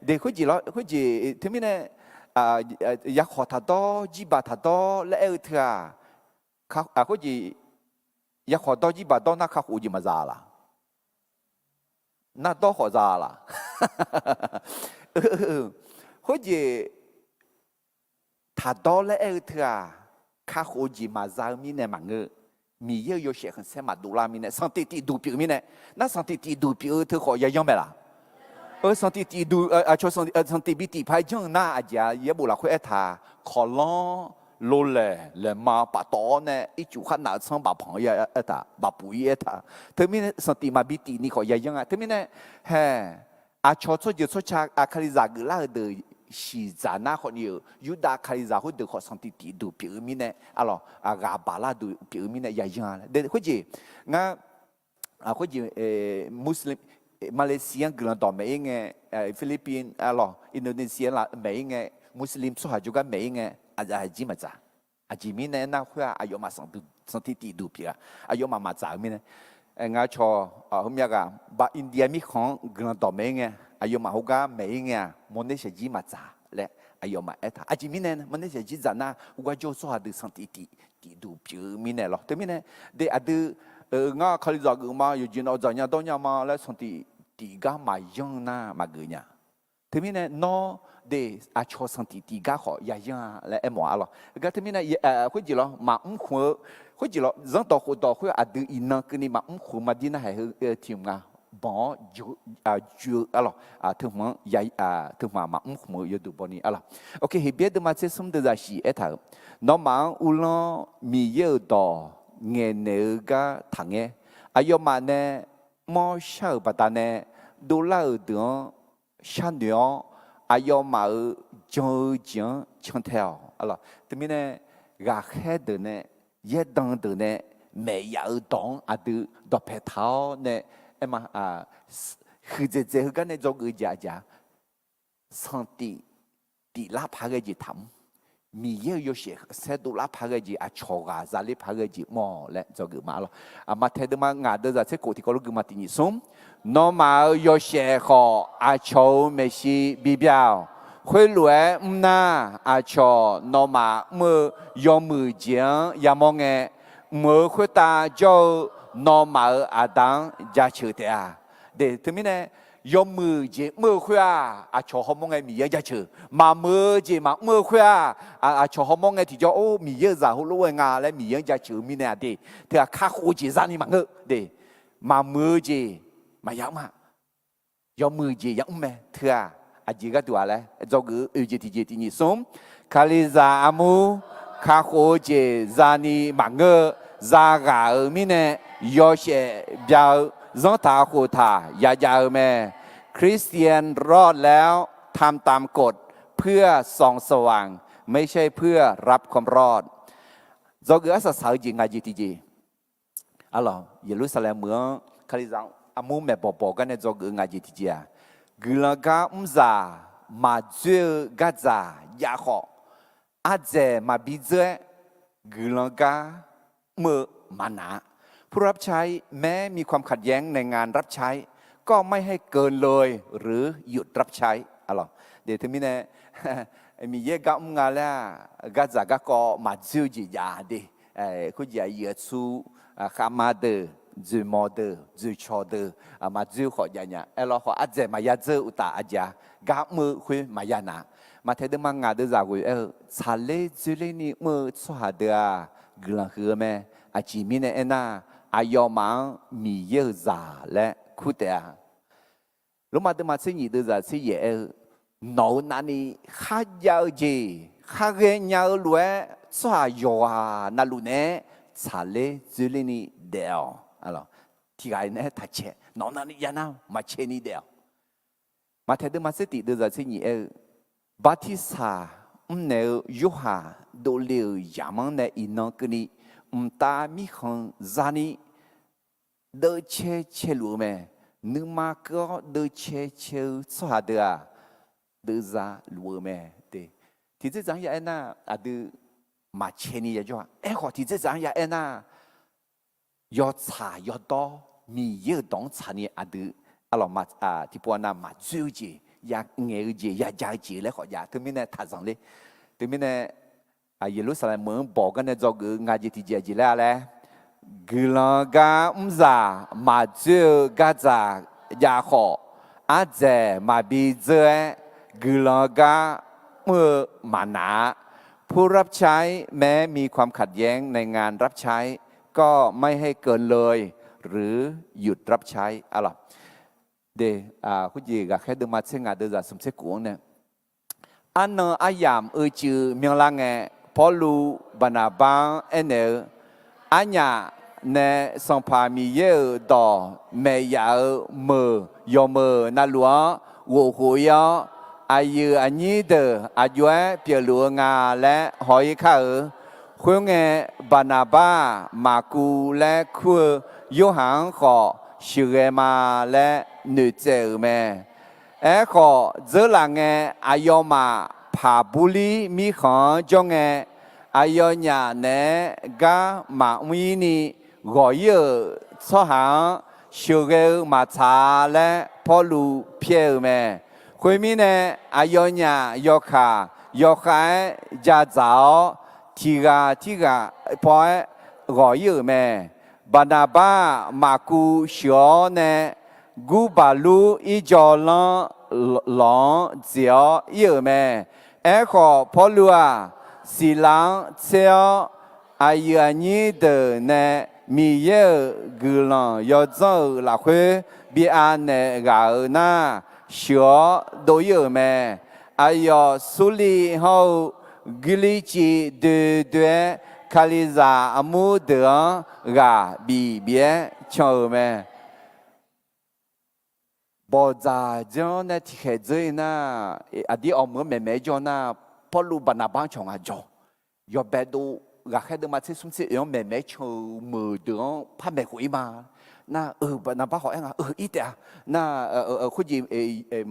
เด็กคุยจีแล้วคุยจีที่มีเนี่ยอยากขอทัดดอจีบาทัดดอและเธอข้าคุยจีอยากขอดอจีบาดอน่าข้าหูจีมาซาละน่าดอขอซาละคุยจีทัดดอและเธอข้าหูจีมาซามีเนี่ยมังเงมีเยอะโยเชขันเสมาดูลามีเนี่ยสันติตีดูปีมีเนี่ยน่าสันติตีดูปีเธอขอยายังไงล่ะสันติตีดูชอสันติบิติพายจังน่าอาจจะเยบุลาคุยท่าขอร้องโลเลมาปะตอเนี่ยอีจุขันหนาซังบาพังยาท่าบาปุยท่าเธอมีเนี่ยสันติมาบิตินี่ขอยายังไงเธอมีเนี่ยเฮ้ชอชอชาคาลิซากุลาเดชีจานาคนนี้ยูดาคาลิซาคนเดขอสันติตีดูปีมีเนี่ยอะไรกาบาลาดูปีมีเนี่ยยายังไงเด็กคนจีงั้น เขาจีมุสลิมมาเลเซียกลังต่อไม่ไงฟิลิปปินส์อินโดนีเซียละไม่ไงมุสลิมสุฮาจุกันไม่ไงอาจจะจีมาจ้าอาจีมีเนี่ยน่าคุยอายุมาสังติตีดูเพียอายุมาจ้ามีเนี่ยงาชอผมอยากบาอินเดียมีของกลังต่อไม่ไงอายุมาฮุกาไม่ไงมันได้เสียจีมาจ้าและอายุมาเอต้าอาจีมีเนี่ยมันได้เสียจีจ้านะฮุกาโจสุฮาดูสังติตีดูเพียมีเนี่ยหรอแต่มีเนี่ยเดี๋ยวดูงาคาลิจากมาอยู่จีนเอาจากเนี่ยตอนเนี่ยมาแล้วสังติตีกามายังน่ามาเกเนี่ยทีนี้เนี่ยน้อเดอาชอสันติตีกาขอยายังและเอ็มว่าล่ะก็ทีนี้เนี่ยคุยจีล่ะมาหัวคุยจีล่ะจังต่อหัวต่อหัวดูอินนักนี่มาหัวมาดีนะให้ทีมงาบ่อยู่อยู่ล่ะถึงมันยาถึงมาหัวอยู่ดูบ่นี่ล่ะโอเคเบียดมาเชื่อสมเด็จราชีเอท่าน้องมาอุลมีเยอะต่อเงินเนื้อกาทางเงอายุมาเนี่ยมอชาวปัตตานีดูแลเดือนชั้นเดียวอายุมาจงจังช่างเท่าอะไรทีนี้เนี่ยรักแค่เดือนเนี่ยยัดดังเดือนเนี่ยไม่อยากดังดูดอกเพชรเนี่ยมาคือจะกันเนี่ยจงจะสันติตีลาพาเกจิทำมีเยอะอยู่เสียเสด็จลาพาเกจิอาชอกาซาลิพาเกจิมอและจงมาแล้วมาเทดมางาเดจะเสกที่เขาลูกมาตินิสมน้องมาอยู่เสียขออาชอไม่ใช่บิบยาวคุยรวยน่าอาชอน้องมาเมื่อยอมมือเจียงยามองเงเมื่อคุยตาเจ้าน้องมาอาดังจะเชื่อเดียเดี๋ยวทีนี้เนี่ยยอมมือเจียมือคุยอาชอเขามองเงมีเยอะจะเชื่อมามือเจียมามือคุยอาชอเขามองเงที่เจ้าโอ้มีเยอะจะหูรู้งาและมีเยอะจะเชื่อมีเนี่ยเดี๋ยวเธอข้าคู่เจียซานี่มังเงเดี๋ยวมามือเจียมายังมายอมมือเจียยังไม่เธออาจีก็ตัวอะไรจงเจียที่เจียที่นี่สมคาลิซาอามูข้าคู่เจียซานี่มังเงซากามีเนี่ยยอเชเบียวจงตาคู่ตายาแม่คริสเตียนรอดแล้วทำตามกฎเพื่อส่องสว่างไม่ใช่เพื่อรับความรอดจงอาศัยสาวจีงาจีที่จีอะไรเยรูซาเล็มเมืองคาลิซาอามูแม่บอกกันเนี่ยจงงาจีที่จีกลังกาซามาเจอกาซายาขออาเจมาบิเจกลังกาเมื่อมานาผู้รับใช้แม้มีความขัดแย้งในงานรับใช้ก็ไม่ให้เกินเลยหรือหยุดรับใช้อะไรเดี๋ยวทีนี้เนี่ยมีเยอะกับงานแล้วกาซาก็มาเจอจียาดิคุณยายเยซูขามาเดอจูมอเดอจูชอเดอมาจูขอยาเนี่ยเราขออาเจมายาเจอุตาอาจารย์กามือคุยมายานามาเทดมังงาเดจากุยชาเลจูเลนี่มือสวาเดอกลังคือแม่อาจีมิเนน่าอายอมังมีเยอะจ่าและคุเตะรู้มาเดมาสิ่งนี้เดจากสิ่งเย่หนูนั่นนี่ข้าเยอะจีข้าเรียนยาวรวยสวายอนั่นลูเน่ชาเลจูเลนี่เดียวอะไรที่ไงเนี่ยทัชเชนอนนั่นยันเอามาเชนี่เดียวมาเทดมาสิ่งที่เดจากสิ่งนี้บัติสาเนยยูฮาดูเลี้ยยามันเนี่ยอินนักนี่ตามีของจานี่เดชเชลูเมนึกมาก็เดชเชสวาเดียเดจาลูเมเดที่จะจังยาน่ะอะดูมาเชนี่ยาจ้าขอที่จะจังยาน่ะยอดชายอดต่อมีเยอะต้องชานี่อะดูอะไรมาที่พวกนั้นมาจูจีอยากเงี้ยจีอยากใจจีเลยขออยากถึงมีเนี่ยทัดสังเลยถึงมีเนี่ยเยรูซาเล็มเมืองบอกกันเนี่ยจงงาจีที่จีแล้วแหละกลังกาซามาเจอกาซายาขออาเจมาบิเจกลังกาเมื่อมานาผู้รับใช้แม้มีความขัดแย้งในงานรับใช้ก็ไม่ให้เกินเลยหรือหยุดรับใช้อะไรเดคุณยีก็แค่เดินมาเชื่องานเดินจากสมเสกุงเนี่ยอันนั้นอายามจือเมียงลังเงพอลูบานาบังเนอันยาเนสังพามีเยอะต่อเมียมือยอมือนั่นหลวงวัวหัวยอายุอันนี้เดออายุเปียหลวงาและหอยข้าคุยเงบานาบามากูและคุยโยหังขอ ชื่อมาและหนึ่งเจอแม่ขอเจอหลังอายมาผาบุรีมีของจงอายญาเนกามาวินีรอยสหางชื่อมาชาและพอลูเพียวแม่คุยมีเนอายญายกขายกขายจะเจ้าที่กาพอรอยแม่บรรดาบ้ามากูเชียวเนกูบาลูอีจอลหลงเจียวเยอะแม่ขอพอลัวสีหลังเชียวอายุนี้เดินเนมีเยอะกุลยอดเจ้าละคุยบีอันเนกาหน้าเชียวโดยเยอะแม่อายุสุลีเฮากิลิจิเดือคาลิซาอมูเดือกาบีเบียชอแม่บอจาจอนะที่เหตุใจนะอดีตอเมื่อแม่จอนะพอลูกบรรณาบ้านชงอาจอยอบแบบดูรักแค่เดิมมาที่สุ่มเสียงแม่ชอมือเดือพันแม่คุยมาน่าบรรณาบ้านเขาเองอีเดียน่าคุณยิ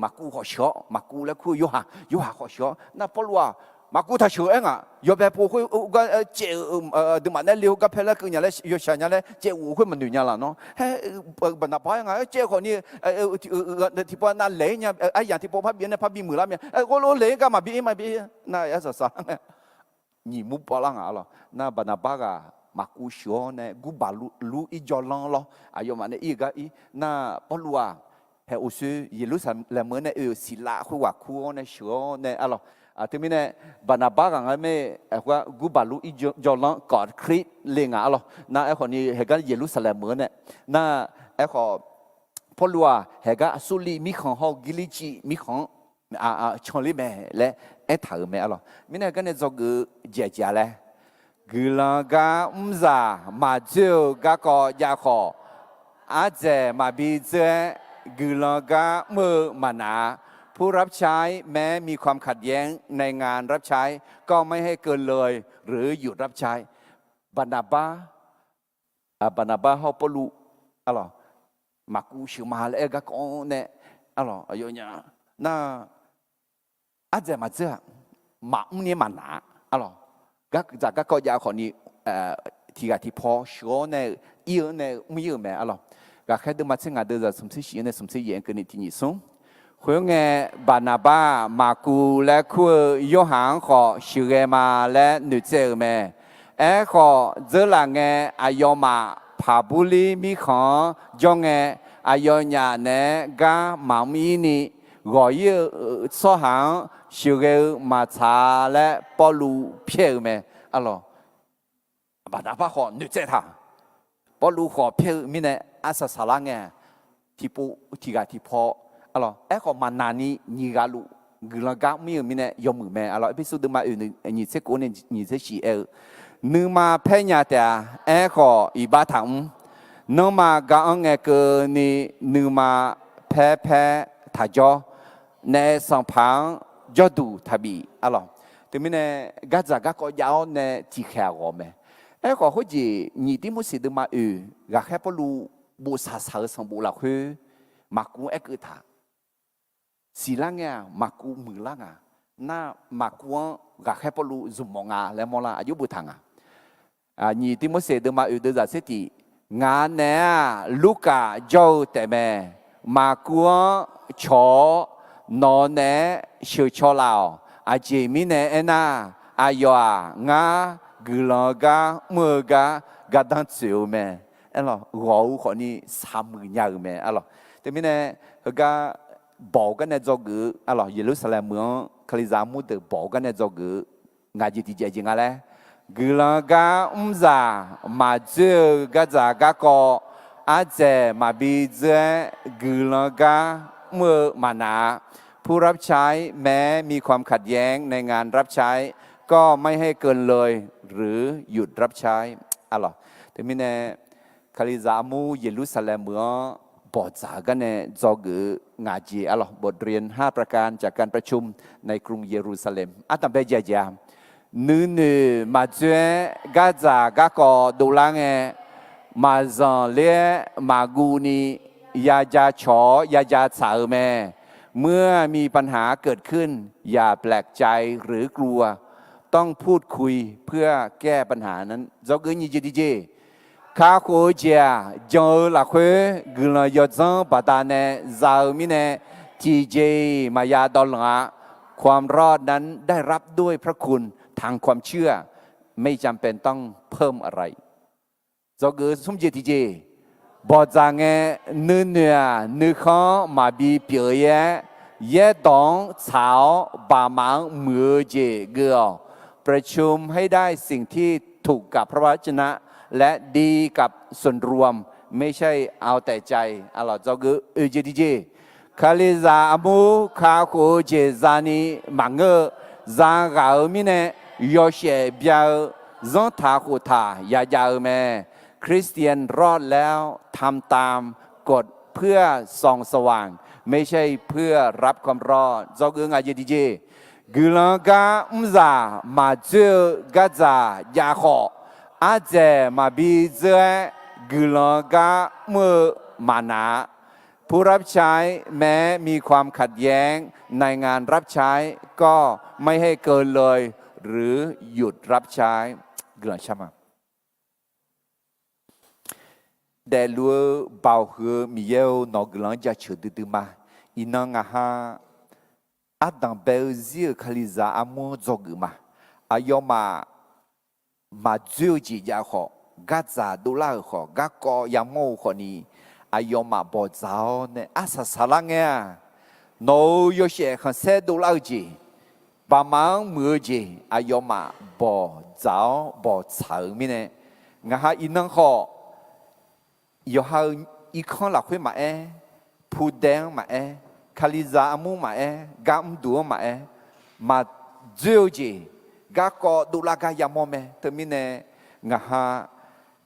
มากูเขาเชื่อมากูแล้วคุยยูหาเขาเชื่อน่าพอลูกมากูถ้าเชื่อเองยอบแบบพวกคุยก็เจ้าเดิมมาเนี่ยเลี้ยวกับเพลก็อย่างไรยศอย่างไรเจ้าคุยมันดูอย่างไรเนาะเฮ้บรรณาบ้านเจ้าคนนี้ที่พอนั่นเลยเนี่ยไอ้อย่างที่พอพับเบียนเนี่ยพับบีมือละเนี่ยก็รู้เลยก็มาบีน่าอย่าสะนี่มุบลังอ่ะหรอน่าบรรณาบ้านมากูเชื่อเนี่ยกูบาลูอีจอลังหรออายุมันเนี่ยอีกอีน่าพอรู้เฮ้อุศเยรูซาเล็มเนี่ยศิลาคุยว่าคุยเนี่ยเชื่อเนี่ยอะไรที่มีเนี่ยบรรณาบ้านอะไรไม่ว่ากูบาลูอีจอลังกอดคริสเลี้ยงอ่ะหรอน่าคนนี้เฮกันเยรูซาเล็มเนี่ยน่าขอพอรู้เฮกันสุลีมีของเขากิลิจิมีของชอลี่แม่และถามแม่หรอมีเนี่ยกันเนี่ยจะกูเจียเลยกูลังกาซามาเจอกะก็ยาขออาเจมาบีเจกูลังกามือมานาผู้รับใช้แม้มีความขัดแย้งในงานรับใช้ก็ไม่ให้เกินเลยหรือหยุดรับใช้บรรณาบ้าเขาปลุอะไรมากูชิมาแล้วก็เนี่ยอะไรอย่างเงี้ยน่าอาจจะมาเจอมาเนี่ยมาหนาอะไรก็ยาคนนี้ที่พอชัวเนี่ยอีเนี่ยไม่เยอะแม่อะไรก็แค่เดินมาเชื่องานเดินจะสมศรีเนี่ยสมศรีเย็นกันนี่ที่นี่ส่งคุยงบรรณาบ้ามากูและคุยยหังขอชื่อมาและนึกเจอแม่ขอเจอหลังอายมาผาบุรีมีของจงอายญาเนกามามีนี่รอยสหางชื่อมาชาและปอลูเพียวแม่อะไรบรรณาบ้าขอนึกเจอท่าปอลูขอเพียวมีเนี่ยอาศัยสาระที่ปูที่พออะไรขอมานานี่กาลูกลางมีเนี่ยยอมมือแม่อะไรพิสูจน์มานี่เสกุเนี่ยนี่เสชีนึกมาเพียงแต่ขออีบาถังนึกมากางเกนี่นึกมาแพ้ถ้าจอในสังพังจอดูทับีอะไรแต่ไม่เนี่ยกัจจก็ยาวในที่แขกแม่ขอเขาจีนี่ที่มุสิดมาก็แค่พอรู้บุษาสารสมบูรณ์คือมากูคือท่าสีล่างมากูมือล่างน่ามากูก็แค่พอรู้จุ่มงาแล้วมองละอายุบุตรงนี่ที่มุสิดมาเดินจากเสตีงานเนี่ยลูกาเจ้าแต่แม่มากูชอนอนเนี่ยเชื่อชอลาวอาเจมิเนี่ยน่าอายุงากลางามือกากาดันเสียวแม่เราคนนี้30 แม่แต่ไม่เนี่ยก็บอกกันเนี่ยจอกูเยรูซาเล็มเมืองคริสามุดบอกกันเนี่ยจอกูงานที่จริงอะไรกลางาซามาเจอกาจาก็อาจจะมาบีเจกลางาเมื่อมานาผู้รับใช้แม้มีความขัดแย้งในงานรับใช้ก็ไม่ให้เกินเลยหรือหยุดรับใช้แต่ไม่เนี่ยคริสามูเยรูซาเล็มเมืองบทสากันเนี่ยจอกืองาจีบทเรียน5 ประการจากการประชุมในกรุงเยรูซาเล็มตั้งแต่ยามนื้อมาเจอกาจาก็ดูลัง มาจอนเล่มากูนียาจาฉอยาจาสาแม่เมื่อมีปัญหาเกิดขึ้นอย่าแปลกใจหรือกลัวต้องพูดคุยเพื่อแก้ปัญหานั้นเราเกินยี่จีจีข้าโคเจียจอละคุยกุลยอดซังปะตาเนซามิเนจีเจมายาดอลงะความรอดนั้นได้รับด้วยพระคุณทางความเชื่อไม่จำเป็นต้องเพิ่มอะไรเราเกินสมเจติเจบอจางเงนื้อเนื้อนื้อข้อมาบีเปียเย่เย่ดองสาวบามังมือเจเกลประชุมให้ได้สิ่งที่ถูกกับพระวจนะและดีกับส่วนรวมไม่ใช่เอาแต่ใจอัลลอฮ์เจ้าคือเจดีเจคาลิซาอมูคาโคเจซานีมังเกซากามิเนยอเชเบียซอนทาโคทายายาเมคริสเตียนรอดแล้วทำตามกฎเพื่อส่องสว่างไม่ใช่เพื่อรับความรอดเจ้าคือไงเจดีเจกุลังกาอุมซามาเจอกาซายาขออาเจมาบีเจกุลังกาเมื่อมานาผู้รับใช้แม้มีความขัดแย้งในงานรับใช้ก็ไม่ให้เกินเลยหรือหยุดรับใช้กุลังใช่ไหมแต่ลัวเบาหือมีเยวนอกหลังจะเฉดดื้อมาอินังอาหาอาดังเบลซีคาลิซาอามูจอกมาอายอมาจูจียาขอกาซาดูลาขอกากอยามโมขนี้อายอมาบอจ้าเนี่ยอาซาซาลังเงียโนโยเชขันเซดูลาจีบามังมือจีอายอมาบอจ้าบอสาวมิเนี่ยงาฮาอินังขอยอฮาอีกคนละคุยมาผู้แดงมาคาลิซาอามูมากามดัวมาเจียวจีกากอดูลากายามอมเทมิเนงาฮา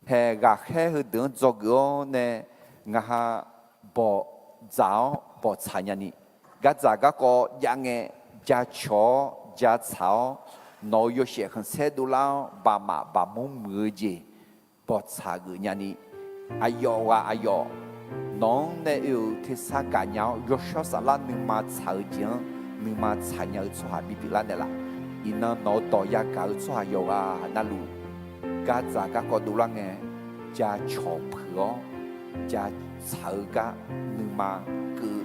เฮกาแค่หืดเดินจอกโอเนงาฮาบอจ้าบอชายานีกาจากากอยังเงจาชอจาสาวโนโยเชขันเซดูลาบามาบามุมือจีบอชากุญานีอายอว่าอายอน้องในที่สาการยาวยศสารนึงมาชาวจีนนึงมาชายาชัวบิบิลาเนี่ยละอินนอต่อยากาชัวยว่านั่นลูกาจากก็ดูลังเงจะชอบเพื่อจะชาวกานึงมาคือ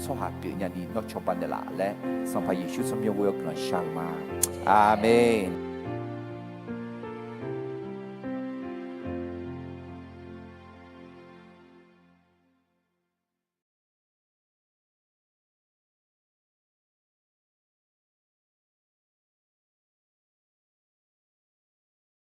ชัวบิญญาณีนอชอบันเนี่ยละและสัมภาระยิชุสมยงเวลกลันชามาอาเมน